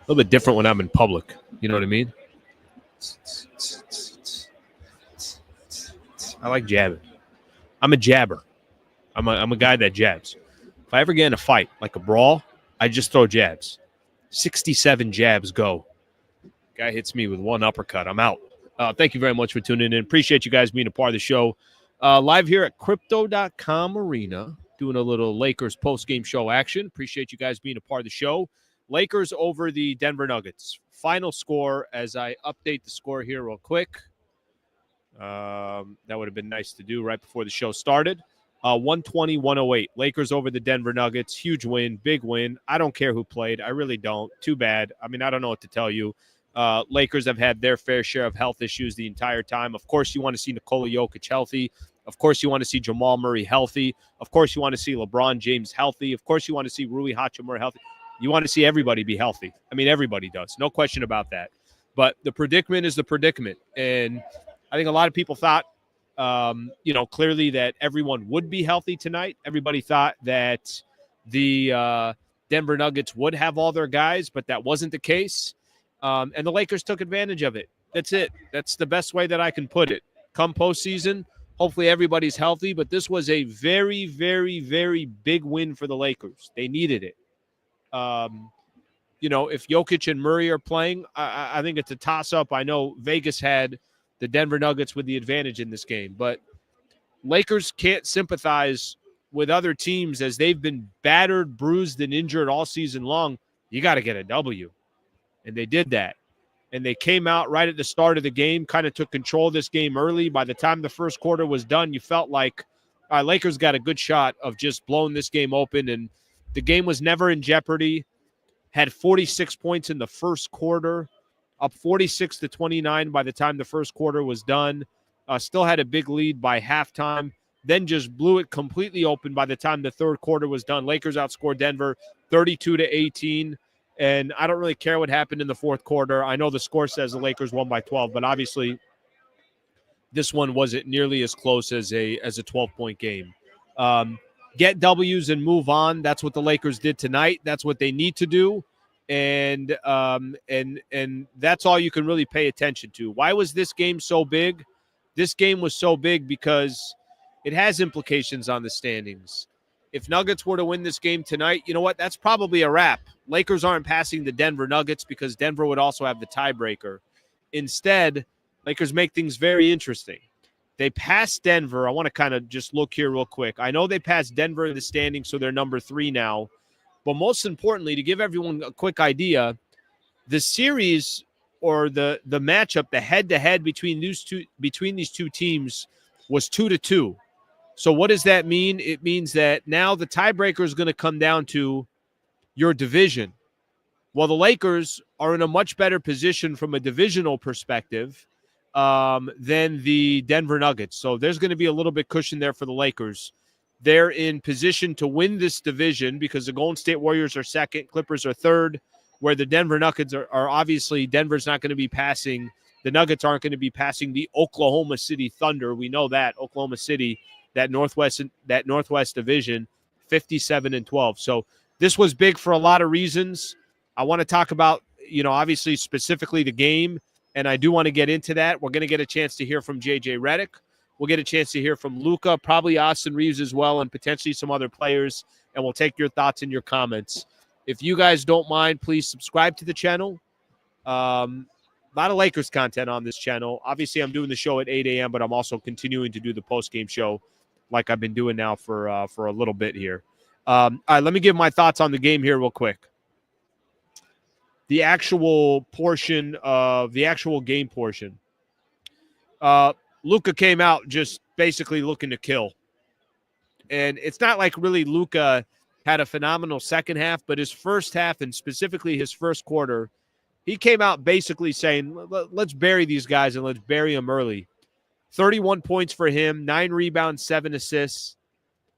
little bit different when I'm in public. You know what I mean? I like jabbing. I'm a jabber. I'm a guy that jabs. If I ever get in a fight, like a brawl, I just throw jabs. 67 jabs go. Guy hits me with one uppercut. I'm out. Thank you very much for tuning in. Appreciate you guys being a part of the show. Live here at Crypto.com Arena, doing a little Lakers post-game show action. Appreciate you guys being a part of the show. Lakers over the Denver Nuggets. Final score, as I update the score here real quick. That would have been nice to do right before the show started. 120-108. Lakers over the Denver Nuggets. Huge win, big win. I don't care who played. I really don't. Too bad. I mean, I don't know what to tell you. Lakers have had their fair share of health issues the entire time. Of course, you want to see Nikola Jokic healthy. Of course, you want to see Jamal Murray healthy. Of course, you want to see LeBron James healthy. Of course, you want to see Rui Hachimura healthy. You want to see everybody be healthy. I mean, everybody does. No question about that. But the predicament is the predicament. And I think a lot of people thought, clearly that everyone would be healthy tonight. Everybody thought that the Denver Nuggets would have all their guys, but that wasn't the case. And the Lakers took advantage of it. That's it. That's the best way that I can put it. Come postseason, hopefully everybody's healthy, but this was a very, very, very big win for the Lakers. They needed it. If Jokic and Murray are playing, I think it's a toss-up. I know Vegas had the Denver Nuggets with the advantage in this game, but Lakers can't sympathize with other teams as they've been battered, bruised, and injured all season long. You got to get a W. And they did that. And they came out right at the start of the game, kind of took control of this game early. By the time the first quarter was done, you felt like Lakers got a good shot of just blowing this game open. And the game was never in jeopardy. Had 46 points in the first quarter, up 46-29 by the time the first quarter was done. Still had a big lead by halftime. Then just blew it completely open by the time the third quarter was done. Lakers outscored Denver 32-18. And I don't really care what happened in the fourth quarter. I know the score says the Lakers won by 12, but obviously this one wasn't nearly as close as a 12-point game. Get W's and move on. That's what the Lakers did tonight. That's what they need to do. And that's all you can really pay attention to. Why was this game so big? This game was so big because it has implications on the standings. If Nuggets were to win this game tonight, you know what? That's probably a wrap. Lakers aren't passing the Denver Nuggets because Denver would also have the tiebreaker. Instead, Lakers make things very interesting. They passed Denver. I want to kind of just look here real quick. I know they passed Denver in the standings, so they're number 3 now. But most importantly, to give everyone a quick idea, the series or the matchup, the head-to-head between these two teams was 2-2. So what does that mean? It means that now the tiebreaker is going to come down to your division. Well, the Lakers are in a much better position from a divisional perspective than the Denver Nuggets. So there's going to be a little bit cushion there for the Lakers. They're in position to win this division because the Golden State Warriors are second, Clippers are third, where the Denver Nuggets are obviously Denver's not going to be passing. The Nuggets aren't going to be passing the Oklahoma City Thunder. We know that Oklahoma City, that Northwest division, 57-12. So this was big for a lot of reasons. I want to talk about, obviously specifically the game, and I do want to get into that. We're going to get a chance to hear from JJ Redick. We'll get a chance to hear from Luca, probably Austin Reeves as well, and potentially some other players, and we'll take your thoughts and your comments. If you guys don't mind, please subscribe to the channel. A lot of Lakers content on this channel. Obviously, I'm doing the show at 8 a.m., but I'm also continuing to do the post-game show like I've been doing now for a little bit here. All right, let me give my thoughts on the game here real quick. The actual game portion. Luca came out just basically looking to kill. And it's not like really Luca had a phenomenal second half, but his first half and specifically his first quarter, he came out basically saying, let's bury these guys and let's bury them early. 31 points for him, 9 rebounds, 7 assists,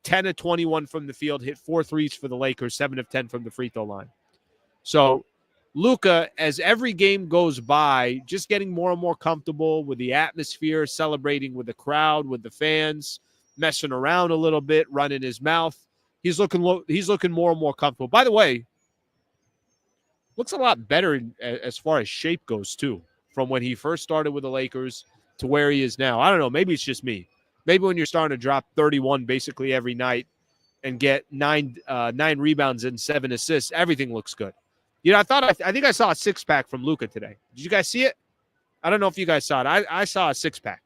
10 of 21 from the field, hit 4 threes for the Lakers, 7 of 10 from the free throw line. So Luca, as every game goes by, just getting more and more comfortable with the atmosphere, celebrating with the crowd, with the fans, messing around a little bit, running his mouth. He's looking more and more comfortable. By the way, looks a lot better as far as shape goes, too, from when he first started with the Lakers to where he is now. I don't know. Maybe it's just me. Maybe when you're starting to drop 31 basically every night and get nine rebounds and 7 assists, everything looks good. You know, I think I saw a 6-pack from Luca today. Did you guys see it? I don't know if you guys saw it. I saw a 6-pack.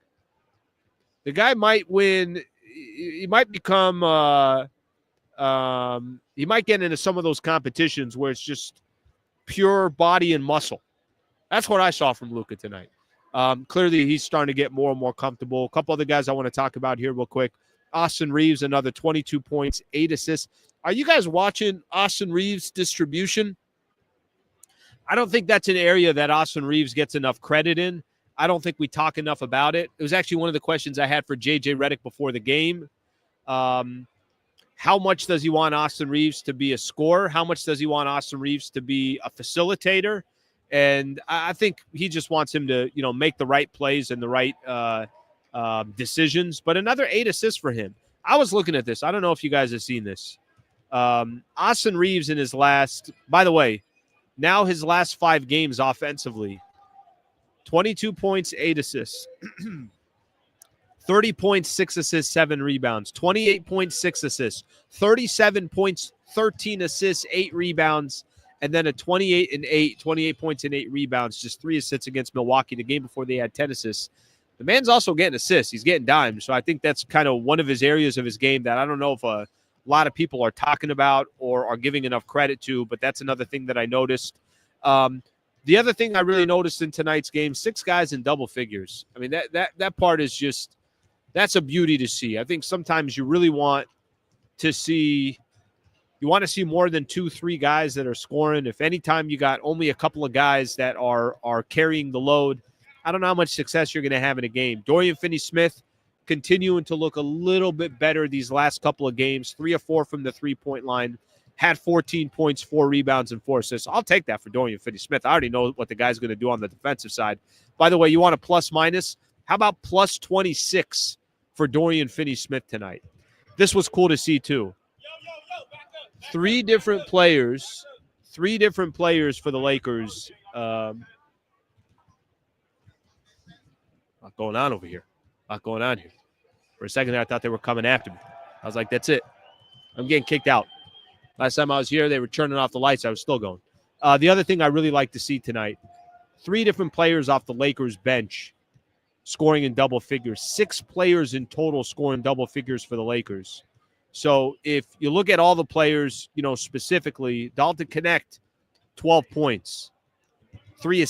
The guy might win. He might become he might get into some of those competitions where it's just pure body and muscle. That's what I saw from Luca tonight. Clearly, he's starting to get more and more comfortable. A couple other guys I want to talk about here real quick. Austin Reeves, another 22 points, 8 assists. Are you guys watching Austin Reeves' distribution? I don't think that's an area that Austin Reeves gets enough credit in. I don't think we talk enough about it. It was actually one of the questions I had for JJ Redick before the game. How much does he want Austin Reeves to be a scorer? How much does he want Austin Reeves to be a facilitator? And I think he just wants him to, make the right plays and the right decisions. But another 8 assists for him. I was looking at this. I don't know if you guys have seen this. Austin Reeves in his last, by the way, now his last 5 games offensively, 22 points, 8 assists. 30 points, 6 assists, 7 rebounds. 28 points, 6 assists. 37 points, 13 assists, 8 rebounds. And then a 28 points and 8 rebounds, just 3 assists against Milwaukee the game before they had 10 assists. The man's also getting assists. He's getting dimes. So I think that's kind of one of his areas of his game that I don't know if a lot of people are talking about or are giving enough credit to, but that's another thing that I noticed. The other thing I really noticed in tonight's game, 6 guys in double figures. I mean, that part is just, that's a beauty to see. I think sometimes you really want to see more than 2-3 guys that are scoring. If anytime you got only a couple of guys that are carrying the load, I don't know how much success you're going to have in a game. Dorian Finney-Smith continuing to look a little bit better these last couple of games. 3 of 4 from the 3-point line. Had 14 points, 4 rebounds, and 4 assists. I'll take that for Dorian Finney-Smith. I already know what the guy's going to do on the defensive side. By the way, you want a plus-minus? How about plus 26 for Dorian Finney-Smith tonight? This was cool to see, too. 3 different players for the Lakers. Lot going on over here. For a second there, I thought they were coming after me. I was like, that's it. I'm getting kicked out. Last time I was here, they were turning off the lights. I was still going. The other thing I really like to see tonight, 3 different players off the Lakers bench scoring in double figures. 6 players in total scoring double figures for the Lakers. So if you look at all the players, specifically, Dalton Connect, 12 points, 3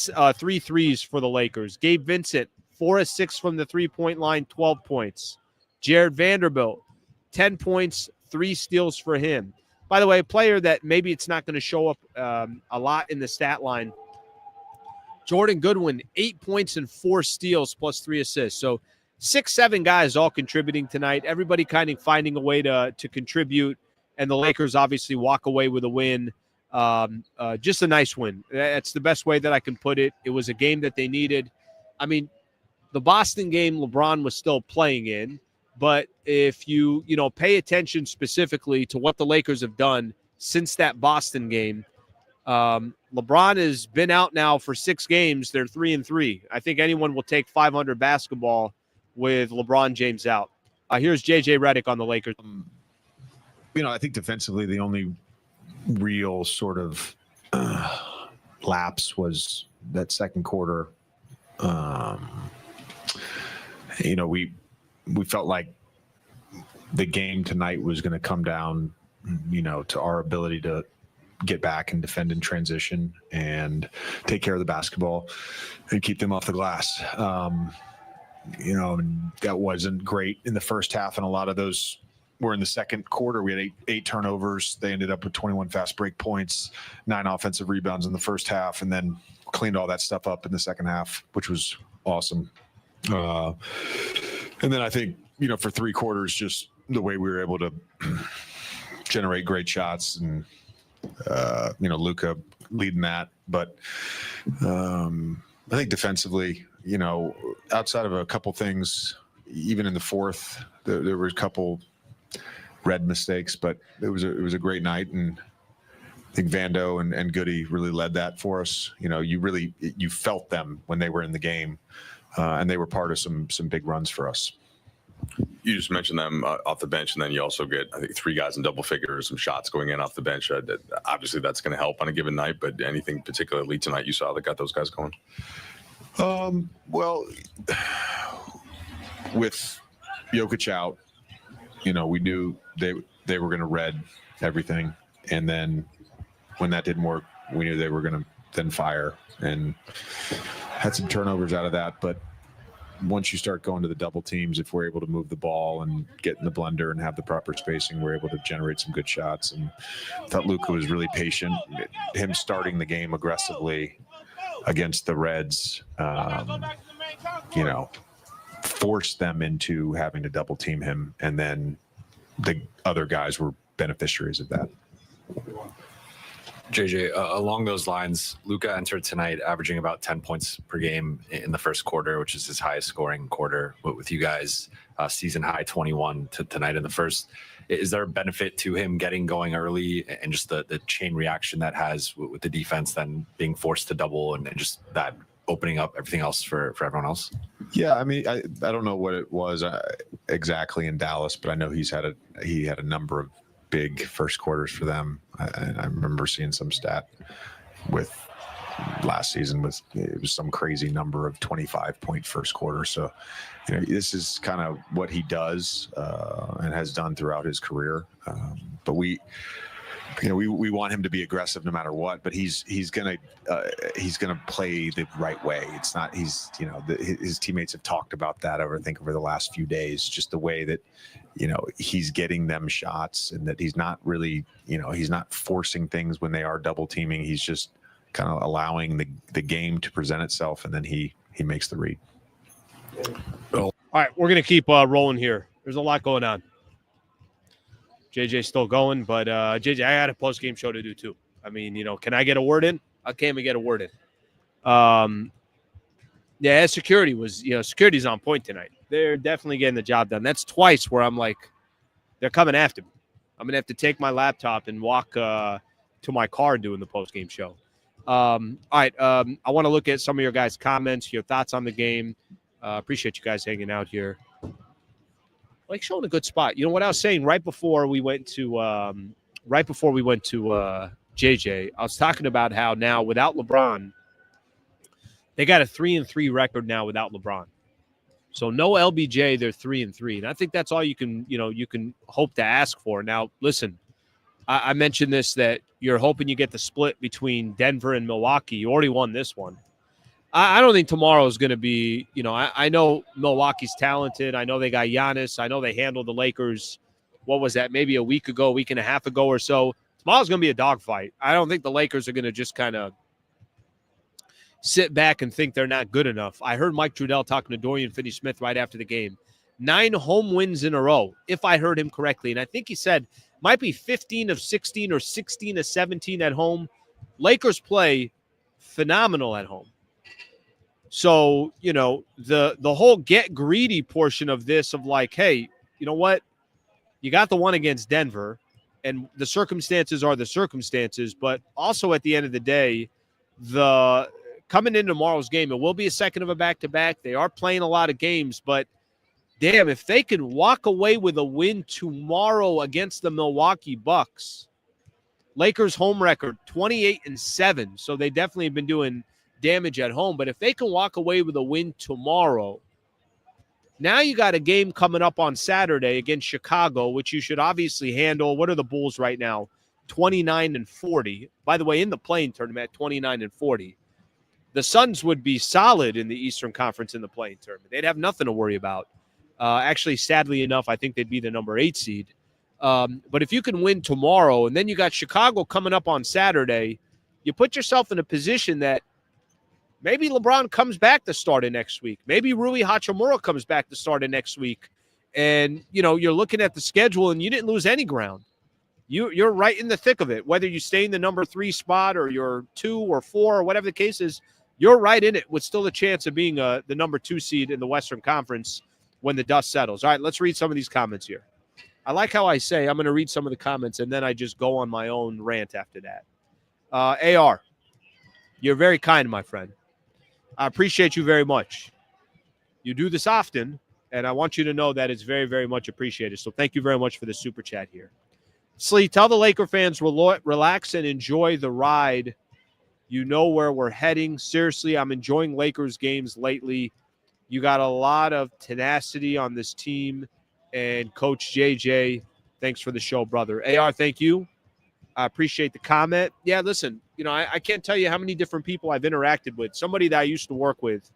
threes for the Lakers. Gabe Vincent, 4 of 6 from the 3-point line, 12 points. Jared Vanderbilt, 10 points, 3 steals for him. By the way, a player that maybe it's not going to show up a lot in the stat line, Jordan Goodwin, 8 points and 4 steals plus 3 assists. So 6-7 guys all contributing tonight. Everybody kind of finding a way to contribute, and the Lakers obviously walk away with a win. Just a nice win. That's the best way that I can put it. It was a game that they needed. I mean, the Boston game LeBron was still playing in, but if you pay attention specifically to what the Lakers have done since that Boston game, LeBron has been out now for 6 games. They're 3-3. I think anyone will take 500 basketball with LeBron James out. Here's JJ Redick on the Lakers. I think defensively the only real sort of lapse was that second quarter. We felt like the game tonight was going to come down, to our ability to get back and defend in transition and take care of the basketball and keep them off the glass. That wasn't great in the first half, and a lot of those were in the second quarter. We had eight turnovers. They ended up with 21 fast break points, 9 offensive rebounds in the first half, and then cleaned all that stuff up in the second half, which was awesome. And then I think, for 3 quarters, just the way we were able to generate great shots and, Luca leading that. But I think defensively, outside of a couple things, even in the fourth, there were a couple red mistakes, but it was a great night. And think Vando and Goody really led that for us. You felt them when they were in the game, and they were part of some big runs for us. You just mentioned them off the bench, and then you also get, I think, 3 guys in double figures, some shots going in off the bench. Obviously, that's going to help on a given night, but anything particularly tonight you saw that got those guys going? Well, with Jokic out, we knew they were going to red everything. And then when that didn't work, we knew they were going to then fire, and had some turnovers out of that. But once you start going to the double teams, if we're able to move the ball and get in the blender and have the proper spacing, we're able to generate some good shots. And I thought Luca was really patient. Him starting the game aggressively against the Reds, forced them into having to double team him. And then the other guys were beneficiaries of that. JJ, along those lines, Luca entered tonight averaging about 10 points per game in the first quarter, which is his highest scoring quarter with you guys, season high 21 tonight in the first. Is there a benefit to him getting going early and just the chain reaction that has with the defense then being forced to double and just that opening up everything else for everyone else? Yeah, I mean, I don't know what it was exactly in Dallas, but I know he had a number of big first quarters for them. I remember seeing some stat with last season it was some crazy number of 25-point first quarter. So, this is kind of what he does and has done throughout his career. But we want him to be aggressive no matter what. But he's gonna play the right way. It's not his teammates have talked about that over the last few days. Just the way that he's getting them shots, and that he's not really he's not forcing things when they are double teaming. He's just kind of allowing the game to present itself, and then he makes the read. All right, we're going to keep rolling here. There's a lot going on. JJ's still going, but JJ, I had a post-game show to do too. I mean, can I get a word in? I can't even get a word in. Yeah, security's on point tonight. They're definitely getting the job done. That's twice where I'm like, they're coming after me. I'm going to have to take my laptop and walk to my car doing the post-game show. All right, I want to look at some of your guys' comments, your thoughts on the game. Appreciate you guys hanging out here. Like showing a good spot. You know what I was saying right before we went to JJ, I was talking about how now without LeBron, they got a 3-3 record now without LeBron. So no LBJ, they're 3-3. And I think that's all you can hope to ask for. Now, listen, I mentioned this, that you're hoping you get the split between Denver and Milwaukee. You already won this one. I don't think tomorrow is going to be, I know Milwaukee's talented. I know they got Giannis. I know they handled the Lakers. What was that? Maybe a week and a half ago or so. Tomorrow's going to be a dogfight. I don't think the Lakers are going to just kind of sit back and think they're not good enough. I heard Mike Trudell talking to Dorian Finney-Smith right after the game. 9 home wins in a row, if I heard him correctly. And I think he said might be 15 of 16 or 16 of 17 at home. Lakers play phenomenal at home. So, the whole get greedy portion of this of like, hey, you know what? You got the one against Denver, and the circumstances are the circumstances. But also at the end of the day, coming into tomorrow's game, it will be a second of a back-to-back. They are playing a lot of games, but damn, if they can walk away with a win tomorrow against the Milwaukee Bucks, Lakers home record 28-7. So they definitely have been doing damage at home. But if they can walk away with a win tomorrow, now you got a game coming up on Saturday against Chicago, which you should obviously handle. What are the Bulls right now? 29-40. By the way, in the play-in tournament, 29-40. The Suns would be solid in the Eastern Conference in the play-in tournament. They'd have nothing to worry about. Actually, sadly enough, I think they'd be the number 8 seed. But if you can win tomorrow, and then you got Chicago coming up on Saturday, you put yourself in a position that maybe LeBron comes back to start it next week. Maybe Rui Hachimura comes back to start it next week. And, you're looking at the schedule, and you didn't lose any ground. You're right in the thick of it. Whether you stay in the number 3 spot or you're 2 or 4 or whatever the case is, you're right in it with still a chance of being the number 2 seed in the Western Conference when the dust settles. All right, let's read some of these comments here. I like how I say I'm going to read some of the comments, and then I just go on my own rant after that. AR, you're very kind, my friend. I appreciate you very much. You do this often, and I want you to know that it's very, very much appreciated. So thank you very much for the super chat here. Slee, tell the Laker fans relax and enjoy the ride. You know where we're heading. Seriously, I'm enjoying Lakers games lately. You got a lot of tenacity on this team. And Coach JJ, thanks for the show, brother. AR, thank you. I appreciate the comment. Yeah, listen, I can't tell you how many different people I've interacted with. Somebody that I used to work with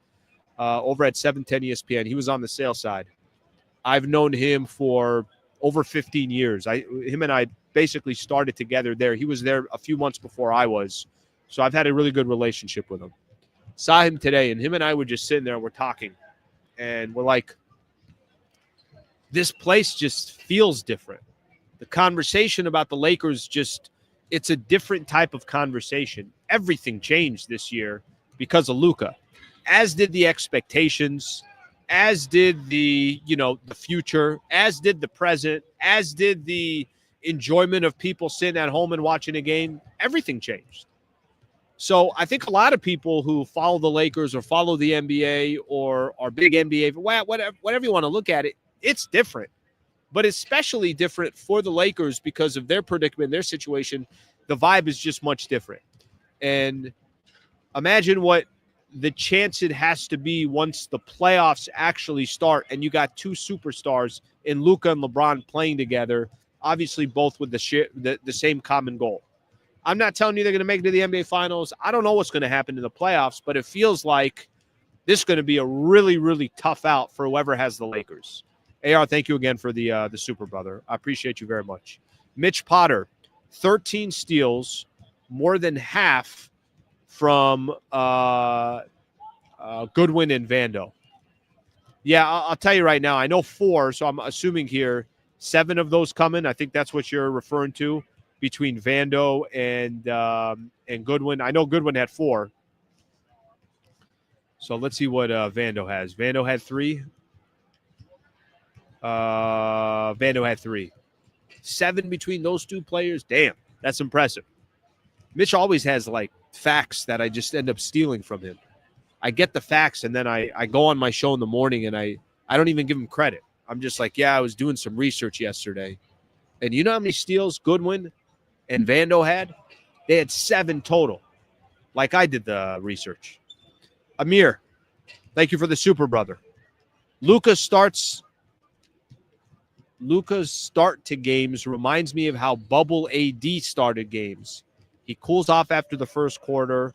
over at 710 ESPN, he was on the sales side. I've known him for over 15 years. Him and I basically started together there. He was there a few months before I was. So I've had a really good relationship with him. Saw him today, and him and I were just sitting there and we're talking. And we're like, this place just feels different. The conversation about the Lakers it's a different type of conversation. Everything changed this year because of Luca, as did the expectations, as did the future, as did the present, as did the enjoyment of people sitting at home and watching a game. Everything changed. So I think a lot of people who follow the Lakers or follow the NBA or are big NBA, whatever you want to look at it, it's different. But especially different for the Lakers because of their predicament, their situation. The vibe is just much different. And imagine what the chance it has to be once the playoffs actually start and you got two superstars in Luca and LeBron playing together, obviously both with the same common goal. I'm not telling you they're going to make it to the NBA Finals. I don't know what's going to happen in the playoffs, but it feels like this is going to be a really, really tough out for whoever has the Lakers. AR, thank you again for the super, brother. I appreciate you very much. Mitch Potter, 13 steals, more than half from Goodwin and Vando. Yeah, I'll tell you right now, I know 4, so I'm assuming here 7 of those coming. I think that's what you're referring to between Vando and Goodwin. I know Goodwin had 4. So let's see what Vando has. Vando had 3. Vando had 3. 7 between those two players. Damn, that's impressive. Mitch always has facts that I just end up stealing from him. I get the facts and then I go on my show in the morning and I don't even give him credit. I'm just like, yeah, I was doing some research yesterday. And you know how many steals Goodwin and Vando had? They had 7 total. Like I did the research. Amir, thank you for the super, brother. Luca's start to games reminds me of how Bubble AD started games. He cools off after the first quarter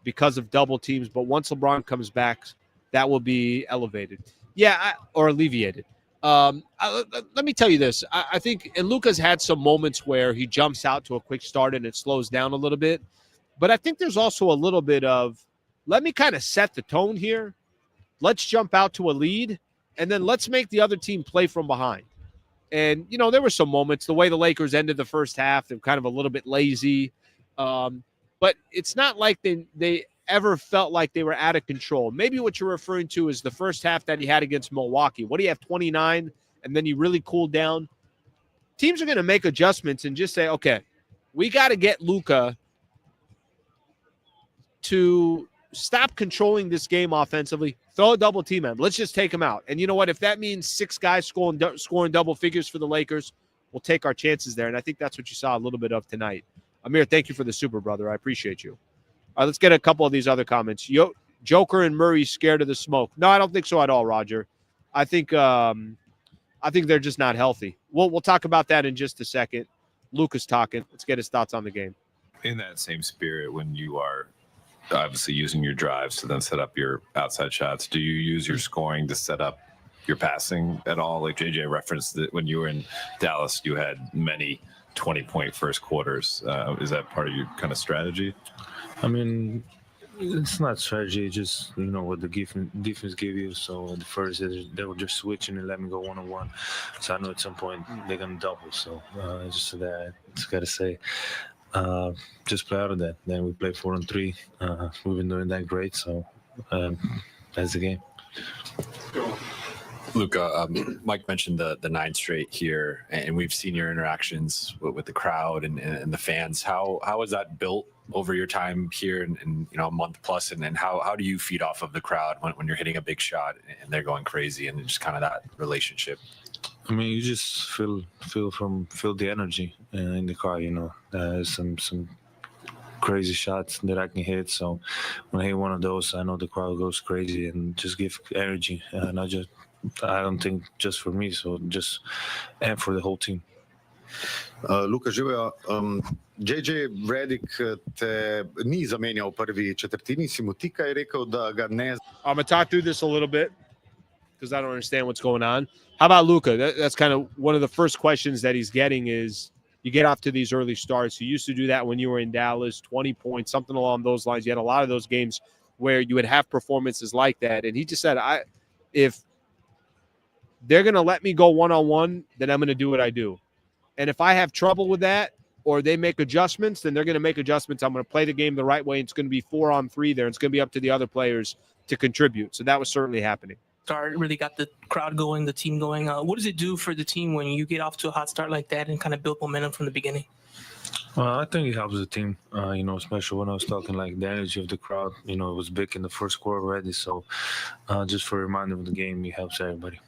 because of double teams, but once LeBron comes back, that will be elevated. Yeah, or alleviated. Let me tell you this. I think, and Luca's had some moments where he jumps out to a quick start and it slows down a little bit. But I think there's also a little bit of, let me kind of set the tone here. Let's jump out to a lead, and then let's make the other team play from behind. And, there were some moments, the way the Lakers ended the first half, they're kind of a little bit lazy. But it's not like they ever felt like they were out of control. Maybe what you're referring to is the first half that he had against Milwaukee. What do you have, 29, and then he really cooled down? Teams are going to make adjustments and just say, okay, we got to get Luca to stop controlling this game offensively, throw a double team at him. Let's just take him out. And you know what? If that means 6 guys scoring double figures for the Lakers, we'll take our chances there. And I think that's what you saw a little bit of tonight. Amir, thank you for the super, brother. I appreciate you. All right, let's get a couple of these other comments. Joker and Murray scared of the smoke. No, I don't think so at all, Roger. I think they're just not healthy. We'll talk about that in just a second. Luca's talking. Let's get his thoughts on the game. In that same spirit, when you are obviously using your drives to then set up your outside shots, do you use your scoring to set up your passing at all? Like JJ referenced that when you were in Dallas, you had many 20-point first quarters. Is that part of your kind of strategy? I mean, it's not strategy, just, what the defense gave you. So at the first, they were just switching and let me go one-on-one. So I know at some point they're going to double. So just got to say, just play out of that. Then we play 4-on-3. We've been doing that great. So that's the game. Luca, Mike mentioned the 9 straight here, and we've seen your interactions with the crowd and the fans. How has that built over your time here in a month plus, and how do you feed off of the crowd when you're hitting a big shot and they're going crazy, and just kind of that relationship? I mean, you just feel the energy in the crowd. Some crazy shots that I can hit. So when I hit one of those, I know the crowd goes crazy and just give energy. I don't think just for me, so and for the whole team. Luka, živijo. JJ Redick te ni zamenjal v prvi četrtini, si mu tikaj rekel, da ga ne. I'm going to talk through this a little bit because I don't understand what's going on. How about Luca? That's kind of one of the first questions that he's getting is you get off to these early starts. You used to do that when you were in Dallas, 20 points, something along those lines. You had a lot of those games where you would have performances like that. And he just said, if they're going to let me go one-on-one, then I'm going to do what I do. And if I have trouble with that or they make adjustments, then they're going to make adjustments. I'm going to play the game the right way. It's going to be 4-on-3 there. It's going to be up to the other players to contribute. So that was certainly happening. Start really got the crowd going, the team going. What does it do for the team when you get off to a hot start like that and kind of build momentum from the beginning? Well, I think it helps the team, especially when I was talking like the energy of the crowd. It was big in the first quarter already. So just for a reminder of the game, it helps everybody.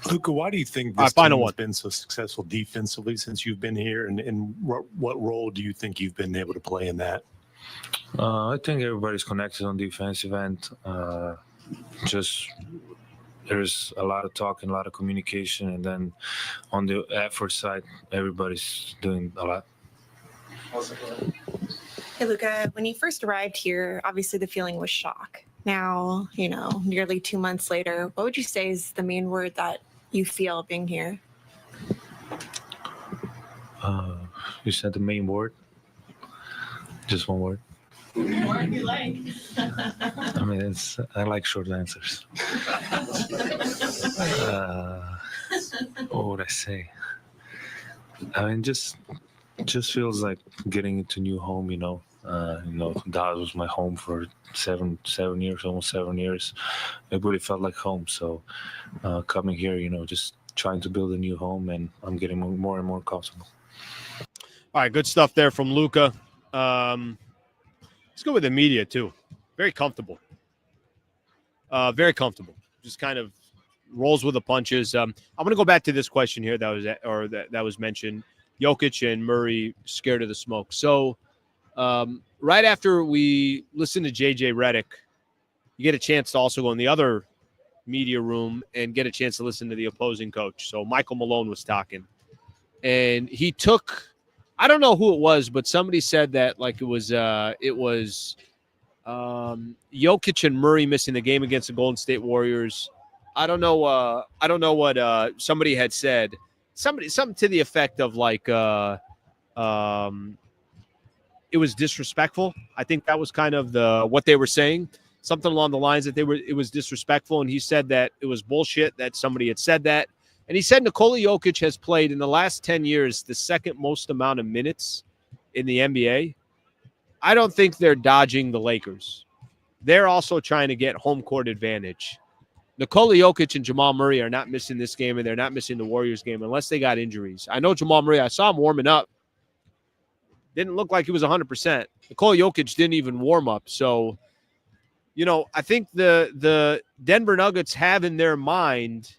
Luca, why do you think this team has been so successful defensively since you've been here? And what role do you think you've been able to play in that? I think everybody's connected on defensive end. There's a lot of talking, a lot of communication. And then on the effort side, everybody's doing a lot. Hey, Luca, when you first arrived here, obviously the feeling was shock. Now, nearly 2 months later, what would you say is the main word that you feel being here? You said the main word? Just one word? More if you like. I mean, I like short answers. What would I say? I mean, just feels like getting into a new home, Dallas was my home for 7 years, almost 7 years. It really felt like home. So coming here, just trying to build a new home, and I'm getting more and more comfortable. All right, good stuff there from Luca. Let's go with the media too. Very comfortable. Just kind of rolls with the punches. I'm going to go back to this question here that was mentioned. Jokic and Murray scared of the smoke. So right after we listen to JJ Redick, you get a chance to also go in the other media room and get a chance to listen to the opposing coach. So Michael Malone was talking, and he took, I don't know who it was, but somebody said that like it was Jokic and Murray missing the game against the Golden State Warriors. I don't know what somebody had said. Something to the effect of like it was disrespectful. I think that was kind of what they were saying. Something along the lines that it was disrespectful, and he said that it was bullshit that somebody had said that. And he said Nikola Jokic has played in the last 10 years the second most amount of minutes in the NBA. I don't think they're dodging the Lakers. They're also trying to get home court advantage. Nikola Jokic and Jamal Murray are not missing this game, and they're not missing the Warriors game unless they got injuries. I know Jamal Murray, I saw him warming up. Didn't look like he was 100%. Nikola Jokic didn't even warm up. So, I think the Denver Nuggets have in their mind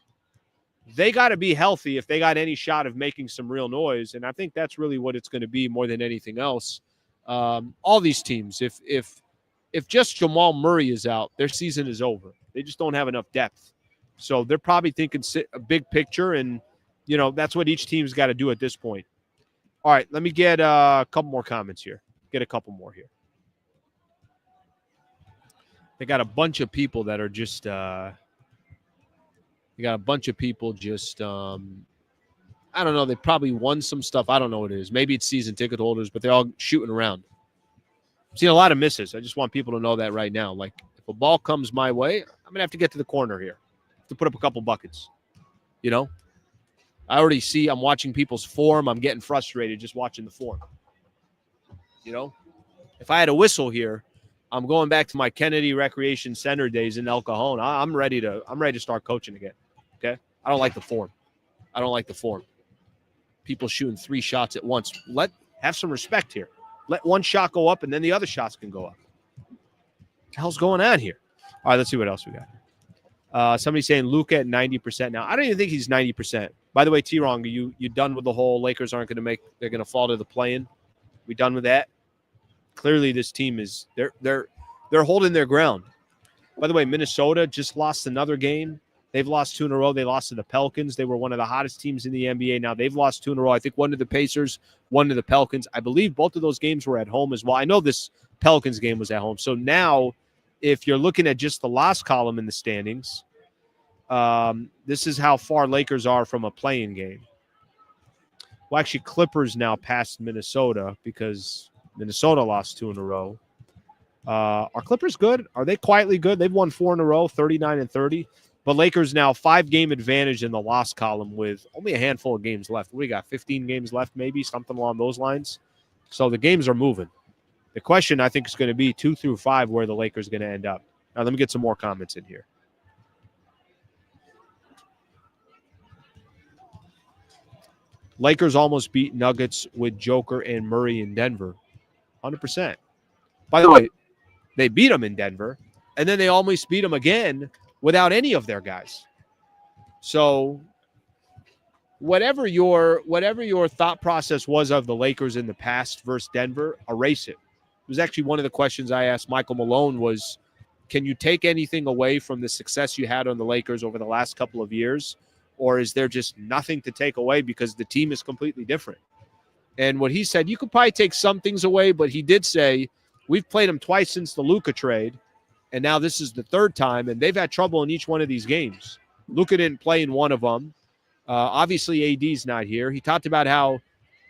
they got to be healthy if they got any shot of making some real noise. And I think that's really what it's going to be more than anything else. All these teams, if just Jamal Murray is out, their season is over. They just don't have enough depth. So they're probably thinking a big picture, and, that's what each team's got to do at this point. All right, let me get a couple more comments here. Get a couple more here. They got a bunch of people that are just I don't know. They probably won some stuff. I don't know what it is. Maybe it's season ticket holders, but they're all shooting around. I've seen a lot of misses. I just want people to know that right now. Like, if a ball comes my way, I'm going to have to get to the corner here to put up a couple buckets. I already see I'm watching people's form. I'm getting frustrated just watching the form. If I had a whistle here, I'm going back to my Kennedy Recreation Center days in El Cajon. I'm ready to start coaching again. Okay? I don't like the form. People shooting 3 shots at once. Have some respect here. Let one shot go up, and then the other shots can go up. What the hell's going on here? All right, let's see what else we got. Somebody saying Luca at 90% now. I don't even think he's 90%. By the way, T-Wrong, you done with the whole Lakers aren't going to make, they're going to fall to the play-in? We done with that? Clearly this team is, they're holding their ground. By the way, Minnesota just lost another game. They've lost 2 in a row. They lost to the Pelicans. They were one of the hottest teams in the NBA. Now they've lost 2 in a row. I think one to the Pacers, one to the Pelicans. I believe both of those games were at home as well. I know this Pelicans game was at home. So now if you're looking at just the loss column in the standings, this is how far Lakers are from a play-in game. Well, actually, Clippers now passed Minnesota because Minnesota lost 2 in a row. Are Clippers good? Are they quietly good? They've won 4 in a row, 39-30. But Lakers now 5-game advantage in the loss column with only a handful of games left. We got 15 games left, maybe, something along those lines. So the games are moving. The question, I think, is going to be 2 through 5 where the Lakers are going to end up. Now, let me get some more comments in here. Lakers almost beat Nuggets with Joker and Murray in Denver. 100%. By the way, they beat them in Denver, and then they almost beat them again without any of their guys. So whatever your thought process was of the Lakers in the past versus Denver, erase it. It was actually one of the questions I asked Michael Malone was, can you take anything away from the success you had on the Lakers over the last couple of years? Or is there just nothing to take away because the team is completely different? And what he said, you could probably take some things away, but he did say, we've played them twice since the Luca trade, and now this is the 3rd time, and they've had trouble in each one of these games. Luca didn't play in one of them. Obviously, AD's not here. He talked about how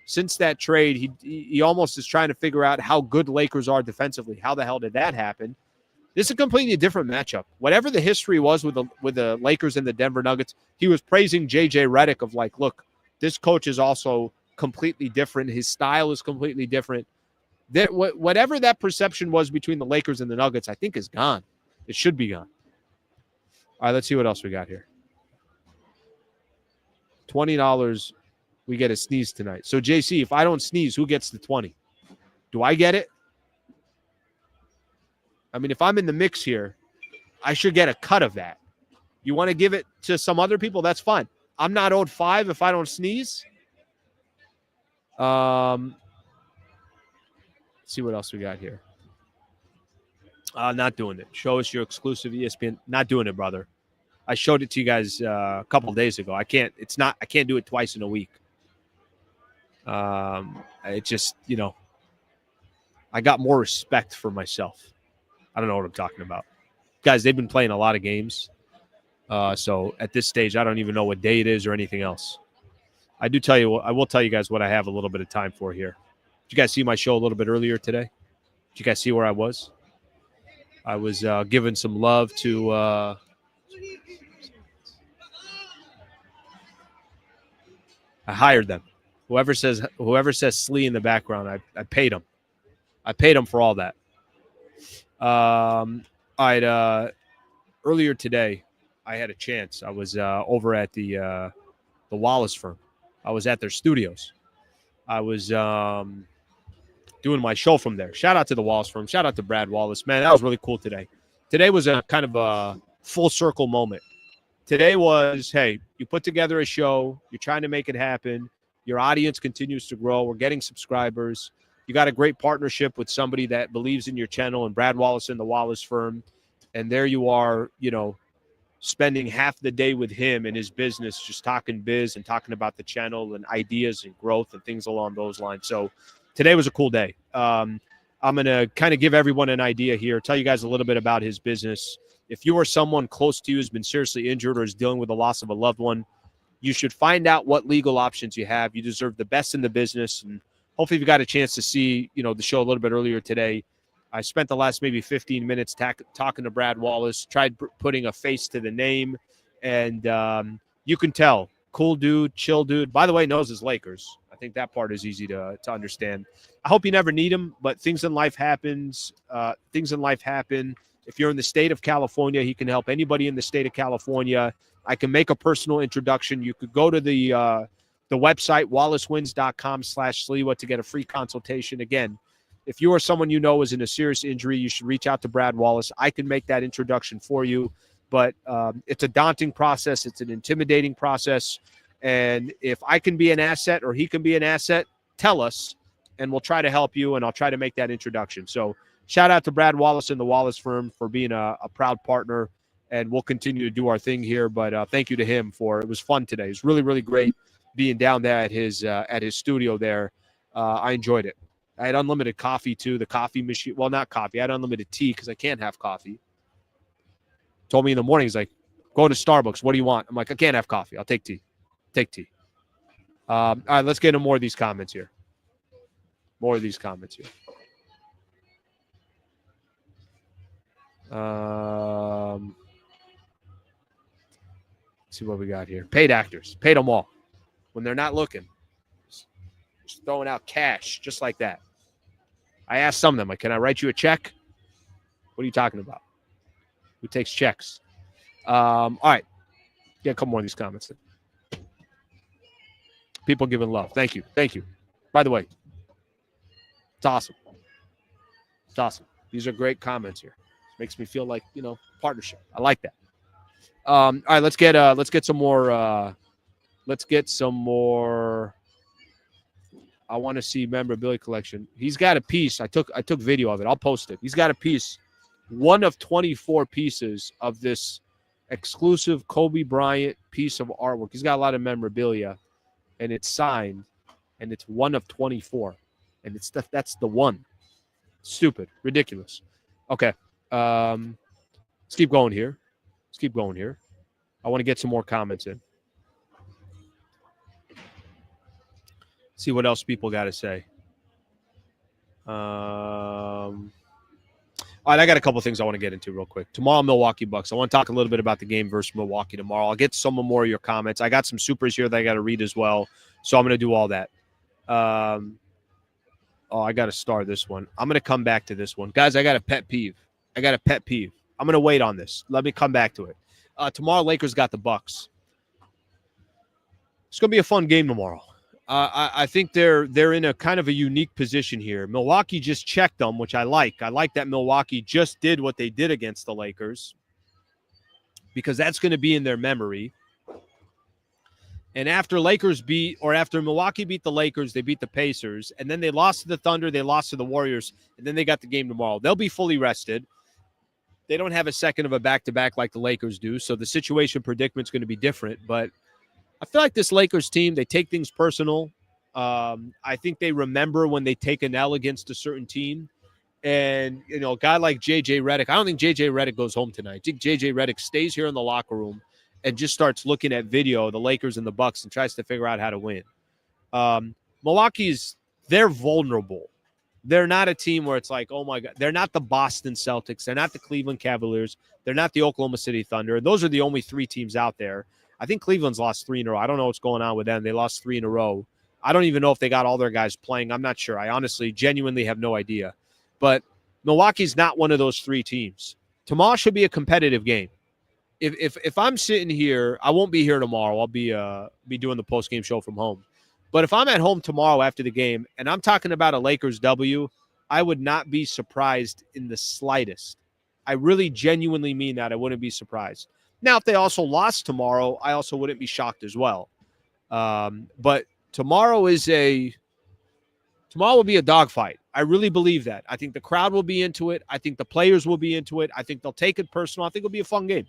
since that trade, he almost is trying to figure out how good Lakers are defensively. How the hell did that happen? This is a completely different matchup. Whatever the history was with the Lakers and the Denver Nuggets, he was praising JJ Redick of like, look, this coach is also completely different. His style is completely different. Whatever that perception was between the Lakers and the Nuggets, I think is gone. It should be gone. All right, let's see what else we got here. $20, we get a sneeze tonight. So, JC, if I don't sneeze, who gets the 20? Do I get it? I mean, if I'm in the mix here, I should get a cut of that. You want to give it to some other people? That's fine. I'm not owed 5 if I don't sneeze. Let's see what else we got here. Not doing it. Show us your exclusive ESPN. Not doing it, brother. I showed it to you guys a couple of days ago. I can't do it twice in a week. It just, I got more respect for myself. I don't know what I'm talking about. Guys, they've been playing a lot of games. So at this stage, I don't even know what day it is or anything else. I will tell you guys what I have a little bit of time for here. Did you guys see my show a little bit earlier today? Did you guys see where I was? I was giving some love to I hired them. Whoever says Slee in the background, I paid them. I paid them for all that. Earlier today, I had a chance. I was over at the Wallace firm. I was at their studios. I was doing my show from there. Shout out to the Wallace firm. Shout out to Brad Wallace. Man, that was really cool today. Today was a kind of a full circle moment. Today was, hey, you put together a show. You're trying to make it happen. Your audience continues to grow. We're getting subscribers. You got a great partnership with somebody that believes in your channel and Brad Wallace and the Wallace firm. And there you are, spending half the day with him and his business, just talking biz and talking about the channel and ideas and growth and things along those lines. So today was a cool day. I'm going to kind of give everyone an idea here, tell you guys a little bit about his business. If you or someone close to you has been seriously injured or is dealing with the loss of a loved one, you should find out what legal options you have. You deserve the best in the business. And hopefully you got a chance to see, the show a little bit earlier today. I spent the last maybe 15 minutes talking to Brad Wallace, tried putting a face to the name, and you can tell. Cool dude, chill dude. By the way, knows his Lakers. I think that part is easy to understand. I hope you never need him, but things in life happen. If you're in the state of California, he can help anybody in the state of California. I can make a personal introduction. You could go to the website, wallacewins.com/Sliwa to get a free consultation. Again, If you or someone you know is in a serious injury, you should reach out to Brad Wallace. I can make that introduction for you, but it's a daunting process. It's an intimidating process. And if I can be an asset or he can be an asset, tell us, and we'll try to help you, and I'll try to make that introduction. So shout out to Brad Wallace and the Wallace firm for being a proud partner, and we'll continue to do our thing here. But thank you to him it was fun today. It was really, really great being down there at his studio there. I enjoyed it. I had unlimited coffee too. The coffee machine, well, not coffee. I had unlimited tea because I can't have coffee. Told me in the morning, he's like, go to Starbucks. What do you want? I'm like, I can't have coffee. I'll take tea. Take tea. All right, let's get into more of these comments here. Let's see what we got here. Paid actors. Paid them all. When they're not looking. Just throwing out cash just like that. I asked some of them, like, can I write you a check? What are you talking about? Who takes checks? All right. Get a couple more of these comments. People giving love. Thank you. By the way, it's awesome. These are great comments here. Makes me feel like, partnership. I like that. All right, let's get some more. I want to see memorabilia collection. He's got a piece. I took video of it. I'll post it. He's got a piece, one of 24 pieces of this exclusive Kobe Bryant piece of artwork. He's got a lot of memorabilia, and it's signed, and it's one of 24, and that's the one. Stupid, ridiculous. Okay, let's keep going here. I want to get some more comments in. See what else people got to say. All right, I got a couple things I want to get into real quick. Tomorrow, Milwaukee Bucks. I want to talk a little bit about the game versus Milwaukee tomorrow. I'll get some more of your comments. I got some supers here that I got to read as well, so I'm going to do all that. I got to star this one. I'm going to come back to this one. Guys, I got a pet peeve. I'm going to wait on this. Let me come back to it. Tomorrow, Lakers got the Bucks. It's going to be a fun game tomorrow. I think they're in a kind of a unique position here. Milwaukee just checked them, which I like. I like that Milwaukee just did what they did against the Lakers because that's going to be in their memory. And after Milwaukee beat the Lakers, they beat the Pacers, and then they lost to the Thunder, they lost to the Warriors, and then they got the game tomorrow. They'll be fully rested. They don't have a second of a back-to-back like the Lakers do, so the situation predicament is going to be different, but I feel like this Lakers team, they take things personal. I think they remember when they take an L against a certain team. And, a guy like J.J. Redick, I don't think J.J. Redick goes home tonight. I think J.J. Redick stays here in the locker room and just starts looking at video of the Lakers and the Bucks and tries to figure out how to win. They're vulnerable. They're not a team where it's like, oh, my God. They're not the Boston Celtics. They're not the Cleveland Cavaliers. They're not the Oklahoma City Thunder. Those are the only three teams out there. I think Cleveland's lost 3 in a row. I don't know what's going on with them. They lost 3 in a row. I don't even know if they got all their guys playing. I'm not sure. I honestly, genuinely have no idea. But Milwaukee's not one of those 3 teams. Tomorrow should be a competitive game. If I'm sitting here, I won't be here tomorrow. I'll be doing the post-game show from home. But if I'm at home tomorrow after the game and I'm talking about a Lakers W, I would not be surprised in the slightest. I really genuinely mean that. I wouldn't be surprised. Now, if they also lost tomorrow, I also wouldn't be shocked as well. But tomorrow will be a dogfight. I really believe that. I think the crowd will be into it. I think the players will be into it. I think they'll take it personal. I think it'll be a fun game.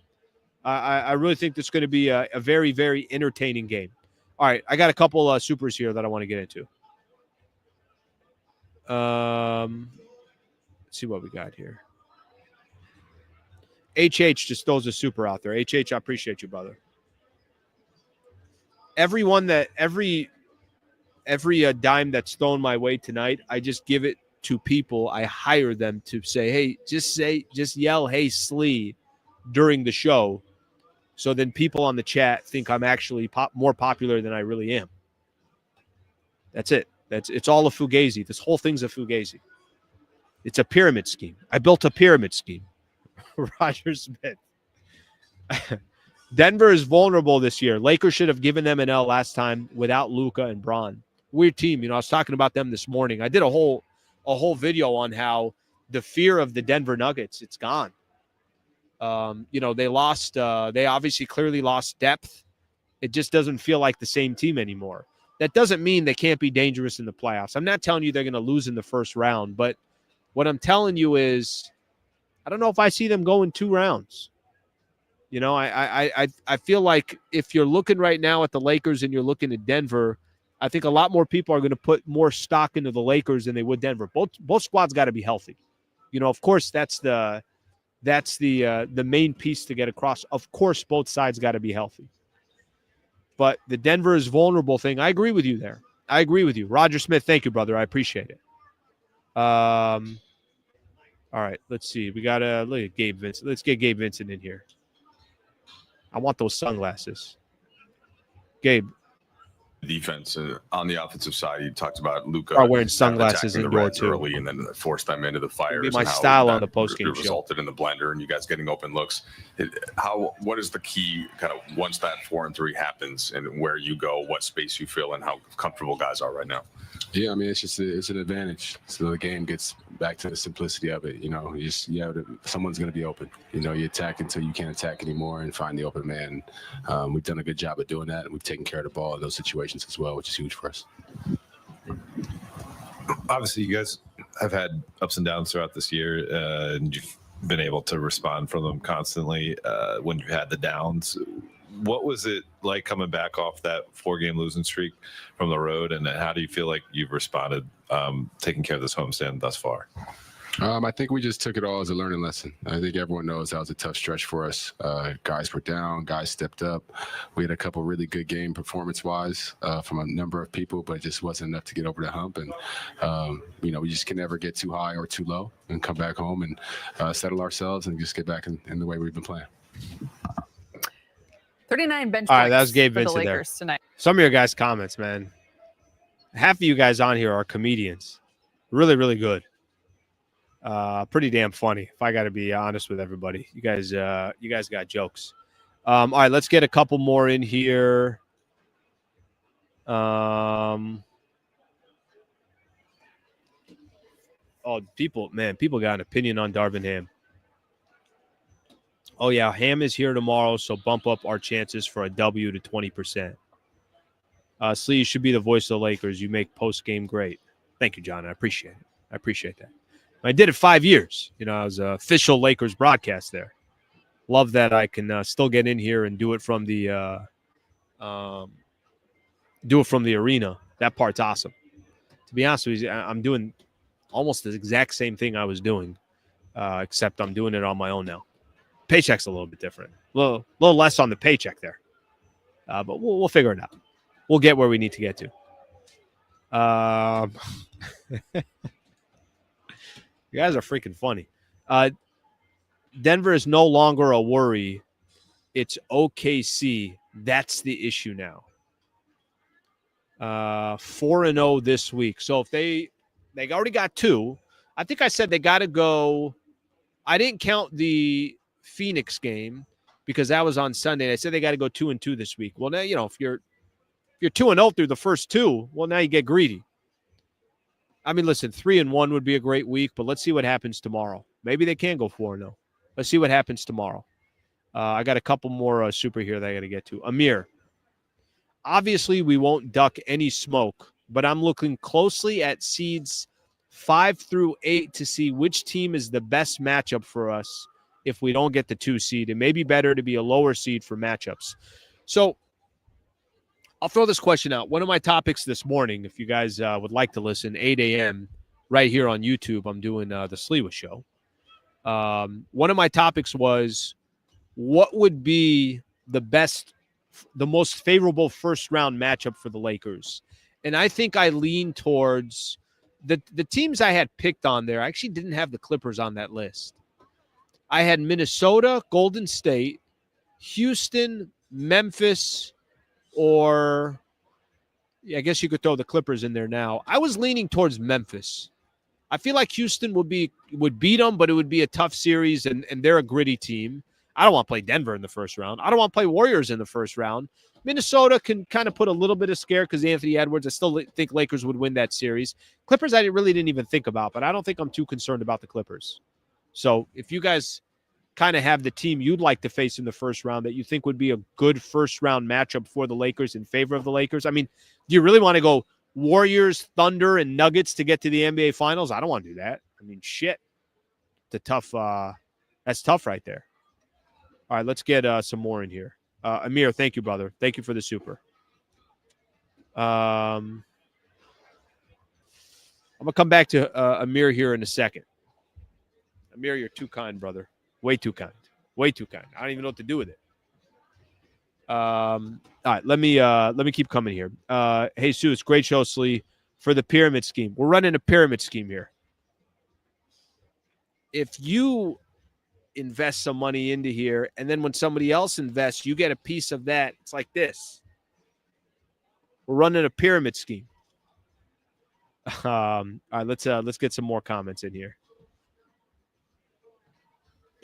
I really think this is going to be a very, very entertaining game. All right, I got a couple supers here that I want to get into. Let's see what we got here. HH just throws a super out there. HH, I appreciate you, brother. Every dime that's thrown my way tonight, I just give it to people. I hire them to say, hey, just yell, hey, Slee, during the show. So then people on the chat think I'm actually more popular than I really am. That's it. It's all a fugazi. This whole thing's a fugazi. It's a pyramid scheme. I built a pyramid scheme. Roger Smith. Denver is vulnerable this year. Lakers should have given them an L last time without Luca and Bron. Weird team. I was talking about them this morning. I did a whole a whole video on how the fear of the Denver Nuggets, it's gone. They lost. They obviously clearly lost depth. It just doesn't feel like the same team anymore. That doesn't mean they can't be dangerous in the playoffs. I'm not telling you they're going to lose in the first round, but what I'm telling you is I don't know if I see them going 2 rounds. I feel like if you're looking right now at the Lakers and you're looking at Denver, I think a lot more people are going to put more stock into the Lakers than they would Denver. Both squads got to be healthy. Of course, that's the main piece to get across. Of course, both sides got to be healthy. But the Denver is vulnerable thing, I agree with you there. I agree with you. Roger Smith, thank you, brother. I appreciate it. All right, let's see. We got to look at Gabe Vincent. Let's get Gabe Vincent in here. I want those sunglasses. Gabe. Defense on the offensive side, you talked about Luca are wearing sunglasses indoor too, early, and then forced them into the fires. Be my style on the postgame show. Resulted in the blender, and you guys getting open looks. What is the key kind of once that 4-3 happens, and where you go, what space you feel, and how comfortable guys are right now? Yeah, I mean, it's an advantage. So the game gets back to the simplicity of it. Someone's going to be open. You attack until you can't attack anymore and find the open man. We've done a good job of doing that, and we've taken care of the ball in those situations as well, which is huge for us. Obviously, you guys have had ups and downs throughout this year, and you've been able to respond from them constantly when you had the downs. What was it like coming back off that 4-game losing streak from the road, and how do you feel like you've responded taking care of this homestand thus far? I think we just took it all as a learning lesson. I think everyone knows that was a tough stretch for us. Guys were down, guys stepped up. We had a couple really good game performance-wise from a number of people, but it just wasn't enough to get over the hump. And, we just can never get too high or too low and come back home and settle ourselves and just get back in the way we've been playing. 39 bench All right, that was Gabe for the Vincent Lakers there. tonight. Some of your guys' comments, man. Half of you guys on here are comedians. Really, really good. Pretty damn funny, if I got to be honest with everybody. You guys got jokes. All right, let's get a couple more in here. People got an opinion on Darvin Ham. Oh, yeah, Ham is here tomorrow, so bump up our chances for a W to 20%. Slee, you should be the voice of the Lakers. You make post-game great. Thank you, John. I appreciate it. I appreciate that. I did it 5 years. I was an official Lakers broadcast there. Love that I can still get in here and do it from the arena. That part's awesome. To be honest with you, I'm doing almost the exact same thing I was doing, except I'm doing it on my own now. Paycheck's a little bit different. A little less on the paycheck there. But we'll figure it out. We'll get where we need to get to. You guys are freaking funny. Denver is no longer a worry. It's OKC. That's the issue now. 4-0 this week. So if they already got 2, I think I said they got to go. I didn't count the Phoenix game because that was on Sunday. I said they got to go 2-2 this week. Well, now if you're 2-0 through the first 2, well, now you get greedy. I mean, listen, 3-1 would be a great week, but let's see what happens tomorrow. Maybe they can go 4-0. Let's see what happens tomorrow. I got a couple more super here that I got to get to. Amir, obviously we won't duck any smoke, but I'm looking closely at seeds 5 through 8 to see which team is the best matchup for us if we don't get the 2 seed. It may be better to be a lower seed for matchups. So I'll throw this question out. One of my topics this morning, if you guys would like to listen, 8 a.m. right here on YouTube, I'm doing the Sliwa show. One of my topics was what would be the most favorable first-round matchup for the Lakers? And I think I lean towards the teams I had picked on there. I actually didn't have the Clippers on that list. I had Minnesota, Golden State, Houston, Memphis, or I guess you could throw the Clippers in there now. I was leaning towards Memphis. I feel like Houston would beat them, but it would be a tough series, and they're a gritty team. I don't want to play Denver in the first round. I don't want to play Warriors in the first round. Minnesota can kind of put a little bit of scare because Anthony Edwards. I still think Lakers would win that series. Clippers, I really didn't even think about, but I don't think I'm too concerned about the Clippers. So if you guys kind of have the team you'd like to face in the first round that you think would be a good first round matchup for the Lakers in favor of the Lakers, I mean, do you really want to go Warriors, Thunder, and Nuggets to get to the NBA Finals? I don't want to do that. I mean, shit. That's tough right there. All right, let's get some more in here. Amir, thank you, brother. Thank you for the super. I'm going to come back to Amir here in a second. Amir, you're too kind, brother. Way too kind. Way too kind. I don't even know what to do with it. All right, let me keep coming here. Hey, Jesus, great show, Slee. For the pyramid scheme. We're running a pyramid scheme here. If you invest some money into here, and then when somebody else invests, you get a piece of that. It's like this. We're running a pyramid scheme. All right, let's get some more comments in here.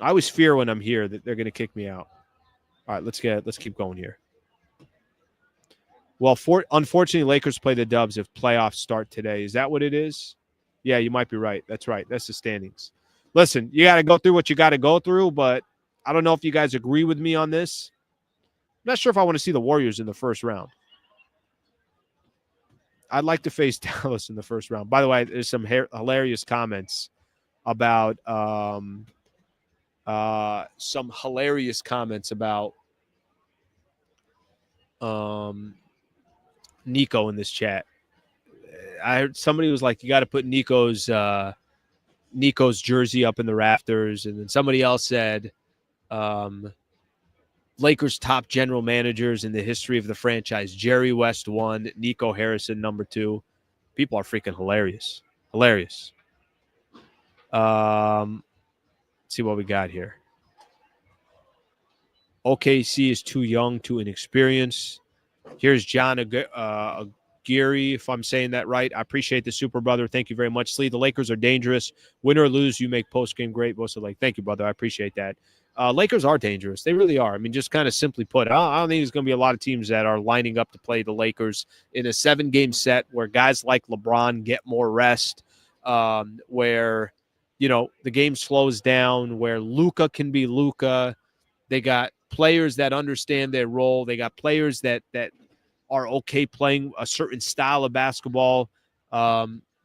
I always fear when I'm here that they're going to kick me out. All right, let's keep going here. Well, unfortunately, Lakers play the Dubs if playoffs start today. Is that what it is? Yeah, you might be right. That's right. That's the standings. Listen, you got to go through what you got to go through, but I don't know if you guys agree with me on this. I'm not sure if I want to see the Warriors in the first round. I'd like to face Dallas in the first round. By the way, there's some hilarious comments about Nico in this chat. I heard somebody was like, you got to put Nico's jersey up in the rafters. And then somebody else said, Lakers top general managers in the history of the franchise. Jerry West 1, Nico Harrison number 2. People are freaking hilarious. Hilarious. Let's see what we got here. OKC is too young, too inexperienced. Here's John Aguirre, if I'm saying that right. I appreciate the super, brother. Thank you very much. Slee, the Lakers are dangerous. Win or lose, you make post-game great. Most of like, thank you, brother. I appreciate that. Lakers are dangerous. They really are. I mean, just kind of simply put, I don't think there's going to be a lot of teams that are lining up to play the Lakers in a 7-game set where guys like LeBron get more rest, where, you know, the game slows down, where Luca can be Luca. They got players that understand their role. They got players that are okay playing a certain style of basketball.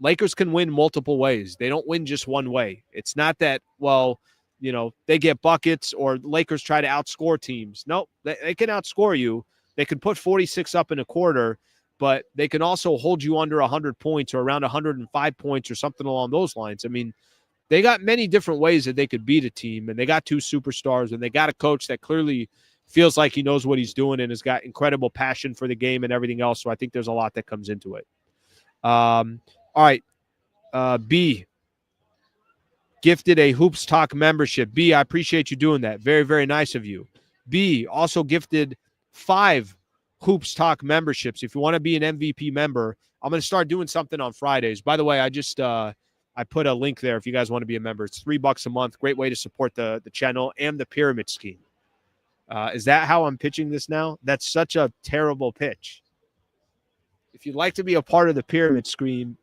Lakers can win multiple ways. They don't win just one way. It's not that, well, you know, they get buckets or Lakers try to outscore teams. No, they can outscore you. They can put 46 up in a quarter, but they can also hold you under 100 points or around 105 points or something along those lines. I mean, they got many different ways that they could beat a team, and they got 2 superstars, and they got a coach that clearly feels like he knows what he's doing and has got incredible passion for the game and everything else. So I think there's a lot that comes into it. All right. B gifted a Hoops Talk membership. B, I appreciate you doing that. Very, very nice of you. B also gifted 5 Hoops Talk memberships. If you want to be an MVP member, I'm going to start doing something on Fridays. By the way, I just I put a link there if you guys want to be a member. It's $3 a month. Great way to support the channel and the pyramid scheme. Is that how I'm pitching this now? That's such a terrible pitch. If you'd like to be a part of the pyramid scheme,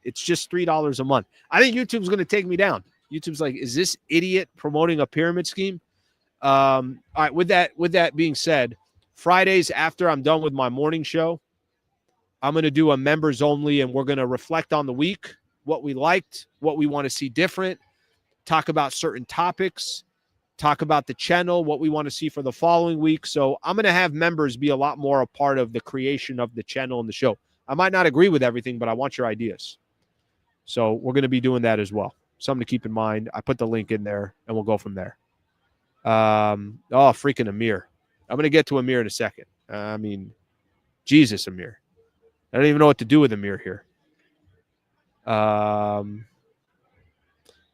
it's just $3 a month. I think YouTube's going to take me down. YouTube's like, is this idiot promoting a pyramid scheme? All right. With that being said, Fridays after I'm done with my morning show, I'm going to do a members only, and we're going to reflect on the week, what we liked, what we want to see different, talk about certain topics, talk about the channel, what we want to see for the following week. So I'm going to have members be a lot more a part of the creation of the channel and the show. I might not agree with everything, but I want your ideas. So we're going to be doing that as well. Something to keep in mind. I put the link in there, and we'll go from there. Freaking Amir. I'm going to get to Amir in a second. I mean, Jesus, Amir. I don't even know what to do with Amir here.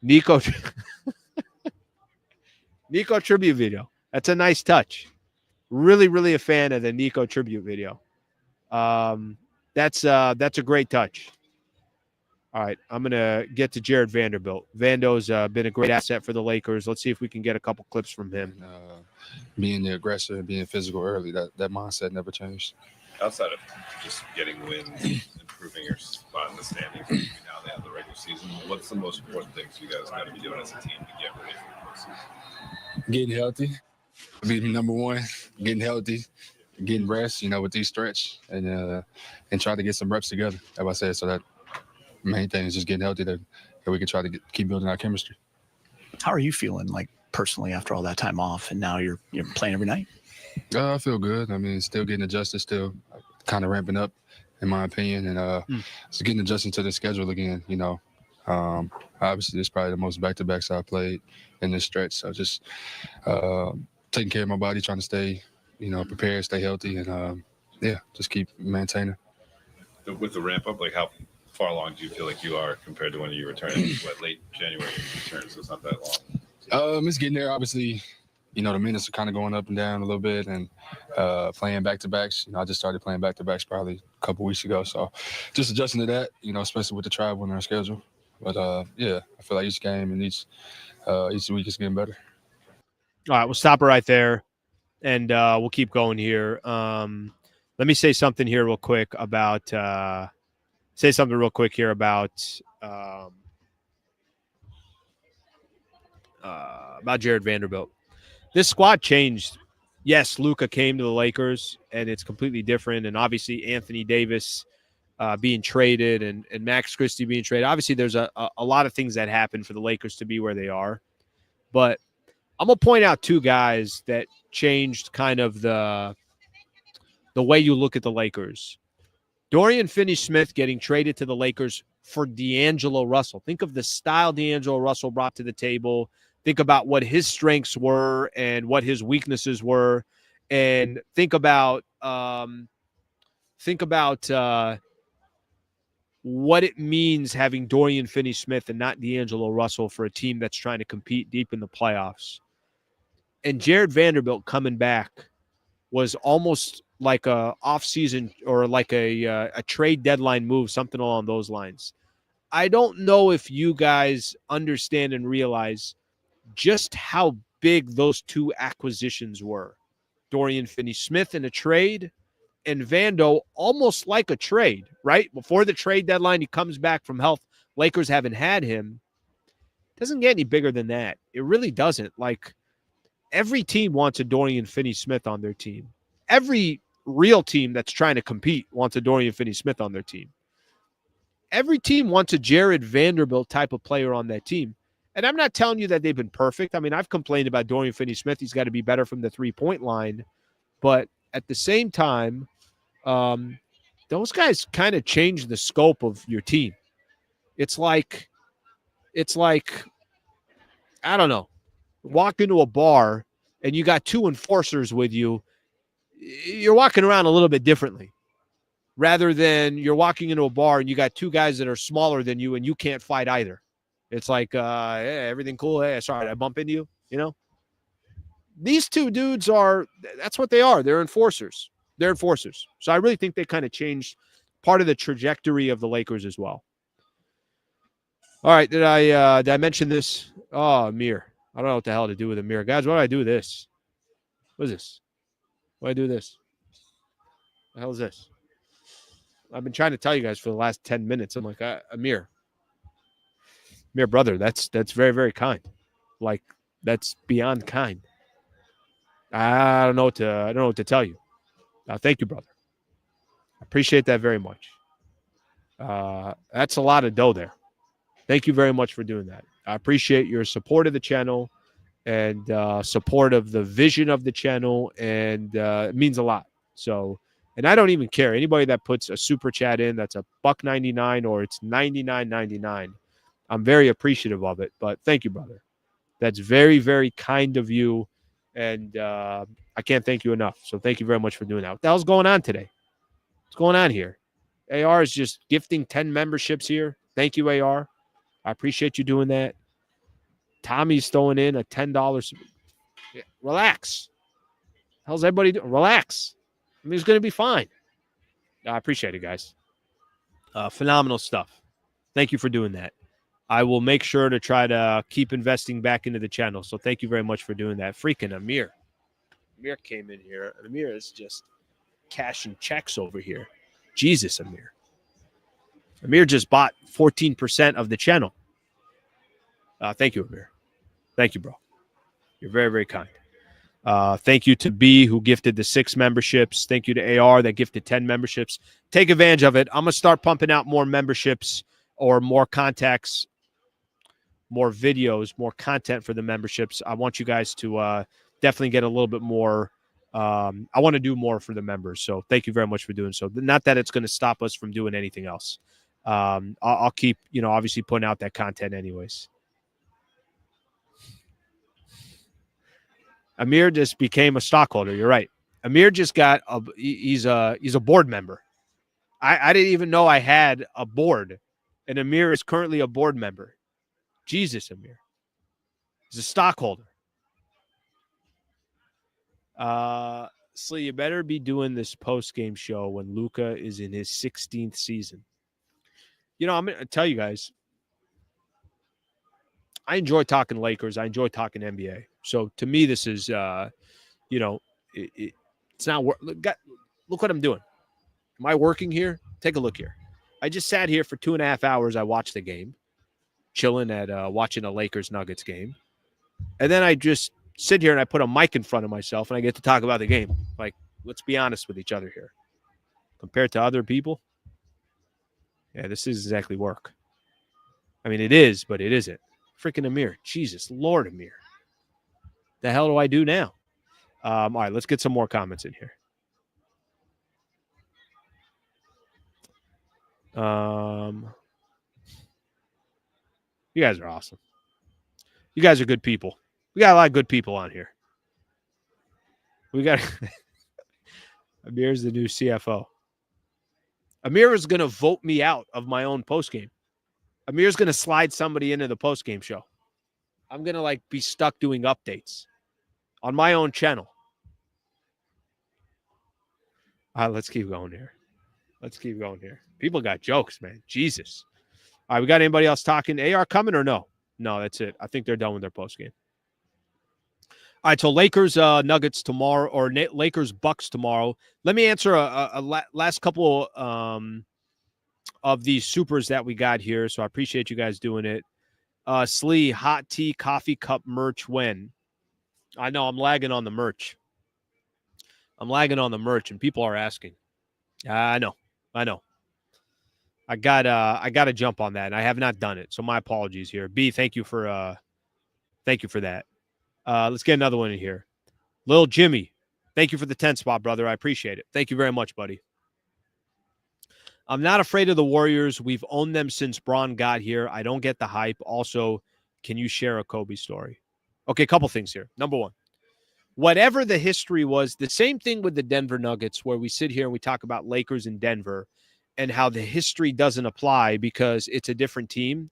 Nico tribute video. That's a nice touch. Really, really a fan of the Nico tribute video. That's a great touch. All right, I'm going to get to Jared Vanderbilt. Vando's been a great asset for the Lakers. Let's see if we can get a couple clips from him. Being the aggressor and being physical early, that mindset never changed. Outside of just getting wins, improving your spot in the standings now they have the regular season, what's the most important things you guys got to be doing as a team to get ready for the postseason? Getting healthy, being number one. Getting healthy, getting rest. With these stretch and try to get some reps together. As I said, so that main thing is just getting healthy. That we can try to keep building our chemistry. How are you feeling, like personally, after all that time off, and now you're playing every night? I feel good. I mean, still getting adjusted, still kind of ramping up, in my opinion, and just getting adjusted to the schedule again. Obviously, this is probably the most back-to-backs I've played in this stretch. So just taking care of my body, trying to stay, prepared, stay healthy, and just keep maintaining. With the ramp up, like how far along do you feel like you are compared to when you returned? Late January you returned, so it's not that long. It's getting there. Obviously, the minutes are kind of going up and down a little bit, and playing back-to-backs. I just started playing back-to-backs probably a couple weeks ago, so just adjusting to that. Especially with the travel and our schedule. But I feel like each game and each week is getting better. All right, we'll stop it right there, and we'll keep going here. Let me say something here real quick about Jared Vanderbilt. This squad changed. Yes, Luca came to the Lakers, and it's completely different. And obviously, Anthony Davis being traded and Max Christie being traded. Obviously, there's a lot of things that happened for the Lakers to be where they are. But I'm going to point out two guys that changed kind of the way you look at the Lakers. Dorian Finney-Smith getting traded to the Lakers for D'Angelo Russell. Think of the style D'Angelo Russell brought to the table. Think about what his strengths were and what his weaknesses were, and think about what it means having Dorian Finney-Smith and not D'Angelo Russell for a team that's trying to compete deep in the playoffs. And Jared Vanderbilt coming back was almost like a offseason or like a trade deadline move, something along those lines. I don't know if you guys understand and realize just how big those two acquisitions were. Dorian Finney-Smith in a trade and Vando almost like a trade, right? Before the trade deadline, he comes back from health. Lakers haven't had him. Doesn't get any bigger than that. It really doesn't. Like, every team wants a Dorian Finney-Smith on their team. Every real team that's trying to compete wants a Dorian Finney-Smith on their team. Every team wants a Jared Vanderbilt type of player on that team. And I'm not telling you that they've been perfect. I mean, I've complained about Dorian Finney-Smith. He's got to be better from the three-point line. But at the same time, those guys kind of change the scope of your team. It's like, I don't know, walk into a bar and you got two enforcers with you. You're walking around a little bit differently rather than you're walking into a bar and you got two guys that are smaller than you and you can't fight either. It's like, hey, everything cool? Hey, sorry, I bump into you, These two dudes that's what they are. They're enforcers. So I really think they kind of changed part of the trajectory of the Lakers as well. All right, did I mention this? Oh, Amir. I don't know what the hell to do with Amir. Guys, why do I do this? What is this? Why do I do this? What the hell is this? I've been trying to tell you guys for the last 10 minutes. I'm like, Amir, brother, that's very, very kind. Like, that's beyond kind. I don't know what to tell you. Thank you, brother. I appreciate that very much. That's a lot of dough there. Thank you very much for doing that. I appreciate your support of the channel and support of the vision of the channel, and it means a lot. So, and I don't even care. Anybody that puts a super chat in that's $1.99 or it's $99.99, I'm very appreciative of it. But thank you, brother. That's very, very kind of you, and I can't thank you enough. So thank you very much for doing that. What the hell's going on today? What's going on here? AR is just gifting 10 memberships here. Thank you, AR. I appreciate you doing that. Tommy's throwing in a $10. Yeah, relax. How's everybody doing? Relax. I mean, it's going to be fine. I appreciate it, guys. Phenomenal stuff. Thank you for doing that. I will make sure to try to keep investing back into the channel. So thank you very much for doing that. Freaking Amir. Amir came in here. Amir is just cashing checks over here. Jesus, Amir. Amir just bought 14% of the channel. Thank you, Amir. Thank you, bro. You're very, very kind. Thank you to B, who gifted the 6 memberships. Thank you to AR that gifted 10 memberships. Take advantage of it. I'm going to start pumping out more memberships or more contacts, more videos, more content for the memberships. I want you guys to definitely get a little bit more. I want to do more for the members. So thank you very much for doing so. Not that it's going to stop us from doing anything else. I'll keep, obviously putting out that content anyways. Amir just became a stockholder. You're right. Amir just got he's a board member. I didn't even know I had a board, and Amir is currently a board member. Jesus, Amir. He's a stockholder. Slee, you better be doing this post-game show when Luca is in his 16th season. I'm going to tell you guys, I enjoy talking Lakers. I enjoy talking NBA. So to me, this is, it's not work. Look what I'm doing. Am I working here? Take a look here. I just sat here for 2.5 hours. I watched the game, chilling at watching a Lakers-Nuggets game. And then I just sit here and I put a mic in front of myself and I get to talk about the game. Like, let's be honest with each other here. Compared to other people, yeah, this is exactly work. I mean, it is, but it isn't. Freaking Amir. Jesus, Lord Amir. The hell do I do now? All right, let's get some more comments in here. You guys are awesome. You guys are good people. We got a lot of good people on here. We got Amir's the new CFO. Amir is going to vote me out of my own postgame. Amir's going to slide somebody into the postgame show. I'm going to be stuck doing updates on my own channel. All right, let's keep going here. Let's keep going here. People got jokes, man. Jesus. All right, we got anybody else talking? AR coming or no? No, that's it. I think they're done with their postgame. All right, so Lakers Nuggets tomorrow, or Lakers Bucks tomorrow. Let me answer a last couple of these supers that we got here. So I appreciate you guys doing it. Slee, hot tea, coffee cup merch when? I know I'm lagging on the merch. And people are asking. I know. I got to jump on that, and I have not done it. So my apologies here. B, thank you for that. Let's get another one in here. Lil Jimmy, thank you for the 10 spot, brother. I appreciate it. Thank you very much, buddy. I'm not afraid of the Warriors. We've owned them since Braun got here. I don't get the hype. Also, can you share a Kobe story? Okay, a couple things here. Number one, whatever the history was, the same thing with the Denver Nuggets, where we sit here and we talk about Lakers in Denver and how the history doesn't apply because it's a different team.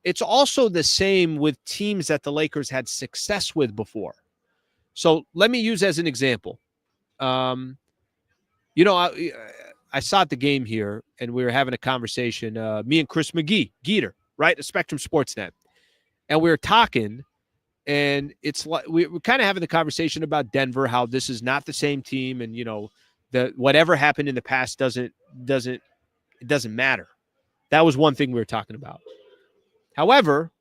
It's also the same with teams that the Lakers had success with before. So let me use as an example. I saw at the game here, and we were having a conversation, me and Chris McGee, Geeter, right, at Spectrum Sportsnet. And we were talking, and it's like we're kind of having the conversation about Denver, how this is not the same team, and that whatever happened in the past doesn't matter. That was one thing we were talking about. However,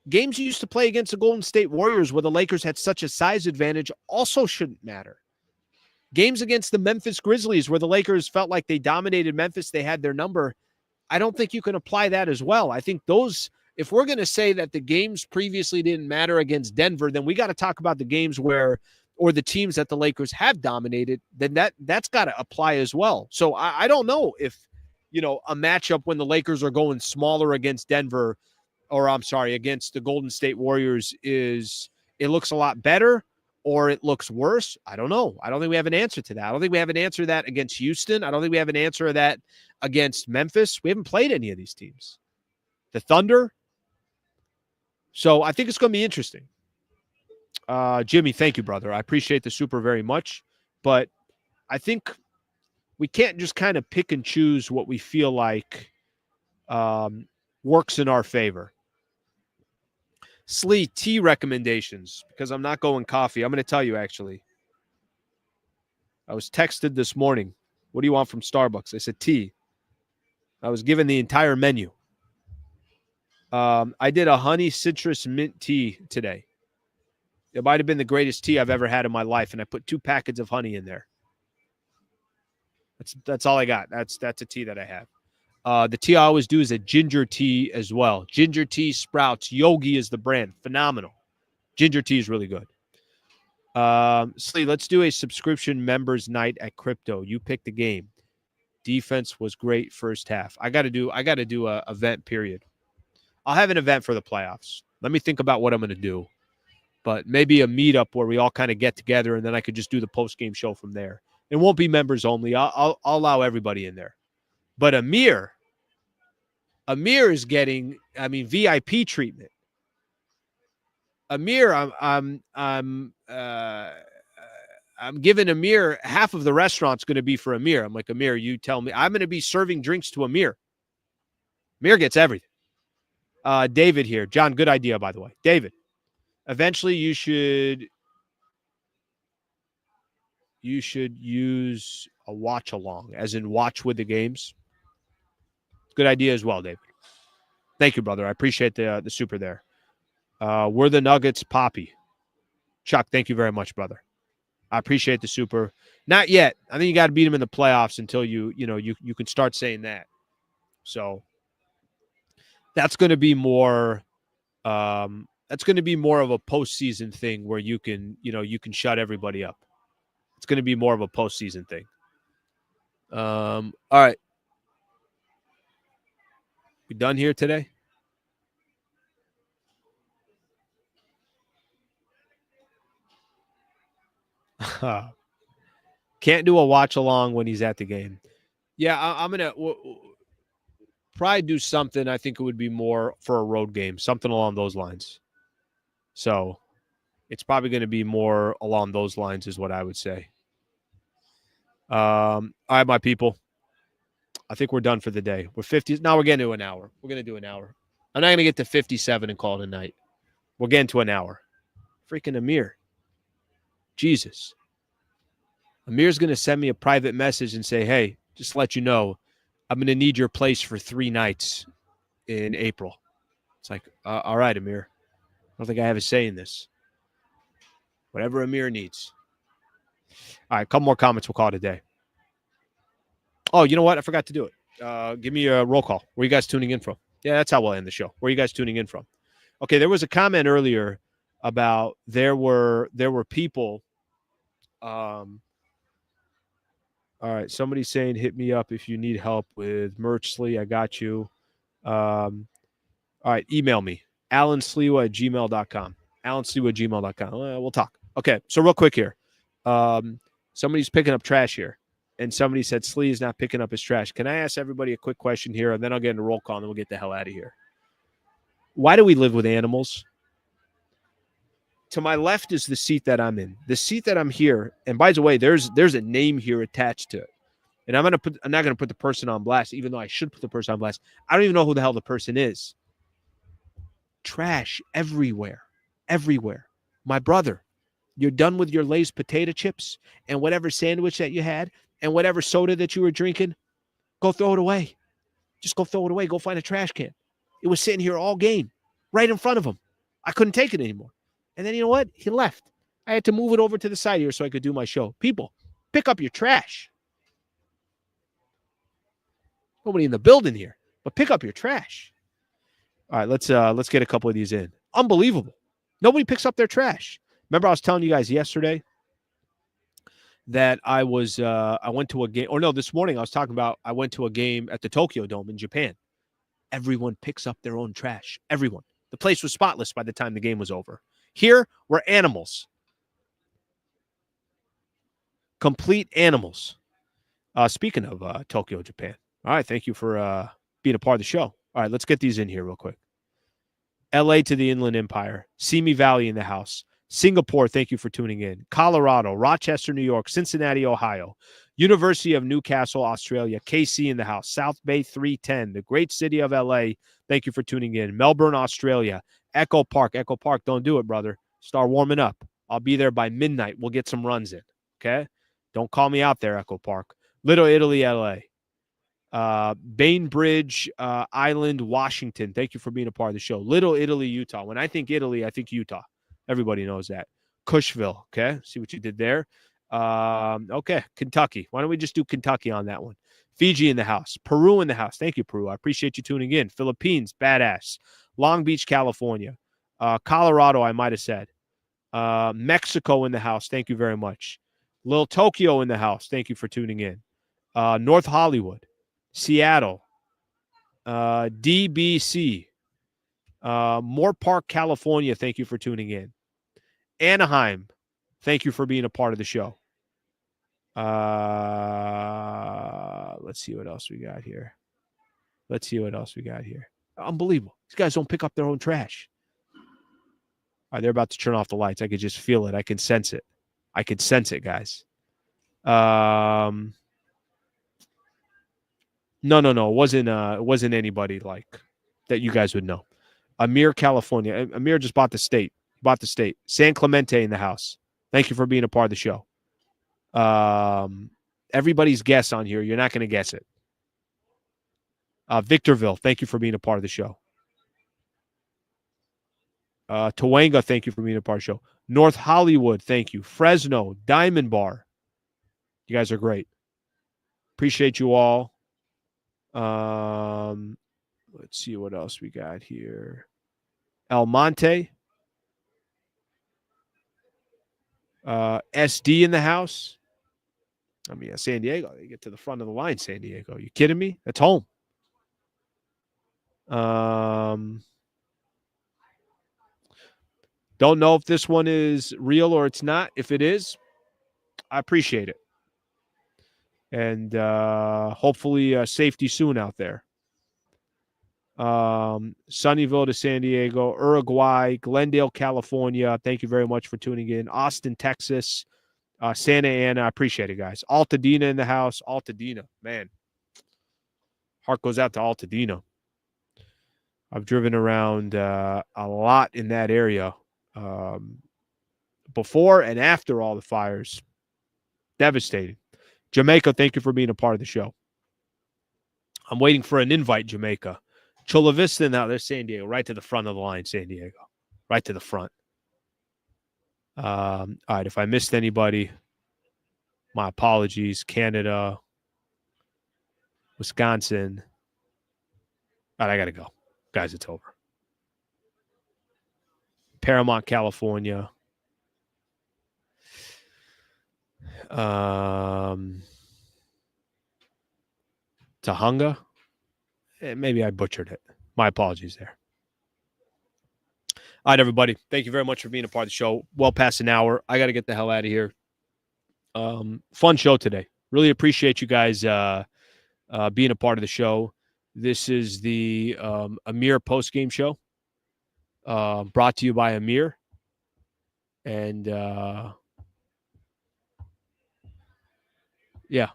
games you used to play against the Golden State Warriors where the Lakers had such a size advantage also shouldn't matter. Games against the Memphis Grizzlies where the Lakers felt like they dominated Memphis, they had their number. I don't think you can apply that as well. I think if we're going to say that the games previously didn't matter against Denver, then we got to talk about the games or the teams that the Lakers have dominated, then that's got to apply as well. So I don't know if, a matchup when the Lakers are going smaller against Denver, against the Golden State Warriors it looks a lot better or it looks worse. I don't know. I don't think we have an answer to that. I don't think we have an answer to that against Houston. I don't think we have an answer to that against Memphis. We haven't played any of these teams. The Thunder. So I think it's going to be interesting. Jimmy, thank you, brother. I appreciate the super very much. But I think we can't just kind of pick and choose what we feel like works in our favor. Slee, tea recommendations, because I'm not going coffee. I'm going to tell you, actually. I was texted this morning. What do you want from Starbucks? I said tea. I was given the entire menu. I did a honey citrus mint tea today. It might have been the greatest tea I've ever had in my life, and I put 2 packets of honey in there. That's all I got. That's a tea that I have. The tea I always do is a ginger tea as well. Ginger tea Sprouts. Yogi is the brand. Phenomenal. Ginger tea is really good. Slee, let's do a subscription members night at Crypto. You pick the game. Defense was great first half. I got to do a event period. I'll have an event for the playoffs. Let me think about what I'm going to do. But maybe a meetup where we all kind of get together, and then I could just do the post-game show from there. It won't be members only. I'll allow everybody in there. But Amir is getting, VIP treatment. Amir, I'm giving Amir half of the restaurant's going to be for Amir. I'm like, Amir, you tell me. I'm going to be serving drinks to Amir. Amir gets everything. David here. John, good idea, by the way. David, eventually you should use a watch along, as in watch with the games. Good idea as well, David. Thank you, brother. I appreciate the super there. We're the Nuggets, Poppy. Chuck, thank you very much, brother. I appreciate the super. Not yet. I think you got to beat them in the playoffs until you can start saying that. So that's going to be more. That's going to be more of a postseason thing where you can shut everybody up. It's going to be more of a postseason thing. All right. We done here today? Can't do a watch along when he's at the game. Yeah, I'm going to probably do something. I think it would be more for a road game, something along those lines. So it's probably going to be more along those lines is what I would say. All right, my people. I think we're done for the day. We're 50. Now we're getting to an hour. We're going to do an hour. I'm not going to get to 57 and call it a night. We're getting to an hour. Freaking Amir. Jesus. Amir's going to send me a private message and say, hey, just to let you know, I'm going to need your place for 3 nights in April. It's like, all right, Amir. I don't think I have a say in this. Whatever Amir needs. All right, a couple more comments. We'll call it a day. Oh, you know what? I forgot to do it. Give me a roll call. Where are you guys tuning in from? Yeah, that's how we'll end the show. Where are you guys tuning in from? Okay, there was a comment earlier about there were people. All right, somebody's saying hit me up if you need help with merch, Slee. I got you. All right, email me. AlanSlewa@gmail.com. AlanSlewa@gmail.com. We'll talk. Okay, so real quick here. Somebody's picking up trash here. And somebody said Slee is not picking up his trash. Can I ask everybody a quick question here? And then I'll get into roll call and then we'll get the hell out of here. Why do we live with animals? To my left is the seat that I'm in. The seat that I'm here, and by the way, there's a name here attached to it. And I'm not gonna put the person on blast, even though I should put the person on blast. I don't even know who the hell the person is. Trash everywhere. Everywhere. My brother, you're done with your Lay's potato chips and whatever sandwich that you had and whatever soda that you were drinking, go throw it away. Just go throw it away. Go find a trash can. It was sitting here all game, right in front of him. I couldn't take it anymore. And then you know what? He left. I had to move it over to the side here so I could do my show. People, pick up your trash. Nobody in the building here, but pick up your trash. All right, let's get a couple of these in. Unbelievable. Nobody picks up their trash. Remember I was telling you guys yesterday that I went to a game, or no, this morning I was talking about I went to a game at the Tokyo Dome in Japan. Everyone picks up their own trash. Everyone. The place was spotless by the time the game was over. Here, we're animals. Complete animals. Speaking of Tokyo, Japan. All right, thank you for being a part of the show. All right, let's get these in here real quick. LA to the Inland Empire. Simi Valley in the house. Singapore, thank you for tuning in. Colorado, Rochester, New York, Cincinnati, Ohio, University of Newcastle, Australia. KC in the house. South Bay 310, the great city of LA. Thank you for tuning in. Melbourne, Australia. Echo Park. Echo Park, don't do it, brother. Start warming up. I'll be there by midnight. We'll get some runs in, okay? Don't call me out there, Echo Park. Little Italy, LA. Bainbridge Island, Washington. Thank you for being a part of the show. Little Italy, Utah. When I think Italy, I think Utah. Everybody knows that. Cushville, okay? See what you did there? Okay, Kentucky. Why don't we just do Kentucky on that one? Fiji in the house. Peru in the house. Thank you, Peru. I appreciate you tuning in. Philippines, badass. Long Beach, California. Colorado, I might have said. Mexico in the house. Thank you very much. Little Tokyo in the house. Thank you for tuning in. North Hollywood. Seattle. DBC. Moore Park, California. Thank you for tuning in. Anaheim. Thank you for being a part of the show. Let's see what else we got here. Unbelievable. These guys don't pick up their own trash. All right, they're about to turn off the lights. I could just feel it. I can sense it. Guys. No. It wasn't anybody like that you guys would know. Amir, California. Amir just bought the state. San Clemente in the house. Thank you for being a part of the show. Everybody's guess on here. You're not going to guess it. Victorville, thank you for being a part of the show. Tawanga, thank you for being a part of the show. North Hollywood, thank you. Fresno, Diamond Bar. You guys are great. Appreciate you all. Let's see what else we got here. El Monte. SD in the house. I mean, San Diego. They get to the front of the line, San Diego. You kidding me? That's home. Don't know if this one is real or it's not. If it is, I appreciate it. And hopefully safety soon out there. Sunnyvale to San Diego, Uruguay, Glendale, California. Thank you very much for tuning in. Austin, Texas, Santa Ana. I appreciate it, guys. Altadena in the house. Altadena, man. Heart goes out to Altadena. I've driven around a lot in that area before and after all the fires. Devastating. Jamaica, thank you for being a part of the show. I'm waiting for an invite, Jamaica. Chula Vista, now there's San Diego, right to the front of the line, San Diego. Right to the front. All right, if I missed anybody, my apologies. Canada, Wisconsin. All right, I got to go. Guys, it's over. Paramount, California. Tahunga. Maybe I butchered it. My apologies there. All right, everybody. Thank you very much for being a part of the show. Well past an hour. I got to get the hell out of here. Fun show today. Really appreciate you guys being a part of the show. This is the Amir postgame show brought to you by Amir. And, yeah.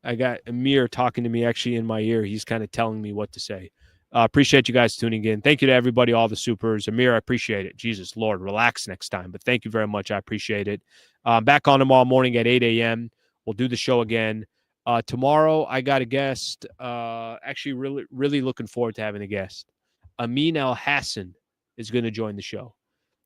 I got Amir talking to me actually in my ear. He's kind of telling me what to say. Appreciate you guys tuning in. Thank you to everybody, all the supers. Amir, I appreciate it. Jesus, Lord, relax next time. But thank you very much. I appreciate it. Back on tomorrow morning at 8 a.m. We'll do the show again. Tomorrow, I got a guest. Actually, really looking forward to having a guest. Amin El Hassan is going to join the show.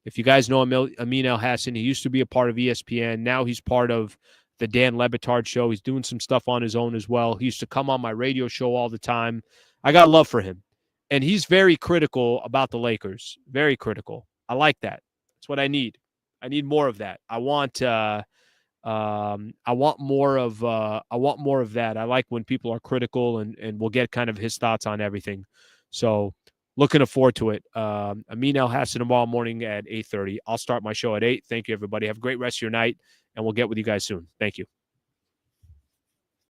If you guys know Amin El Hassan, he used to be a part of ESPN. Now he's part of the Dan Le Batard show. He's doing some stuff on his own as well. He used to come on my radio show all the time. I got love for him. And he's very critical about the Lakers. Very critical. I like that. That's what I need. I need more of that. I want more of that. I like when people are critical and we'll get kind of his thoughts on everything. So looking forward to it. Amin El Hassan tomorrow morning at 8:30. I'll start my show at 8. Thank you, everybody. Have a great rest of your night, and we'll get with you guys soon. Thank you.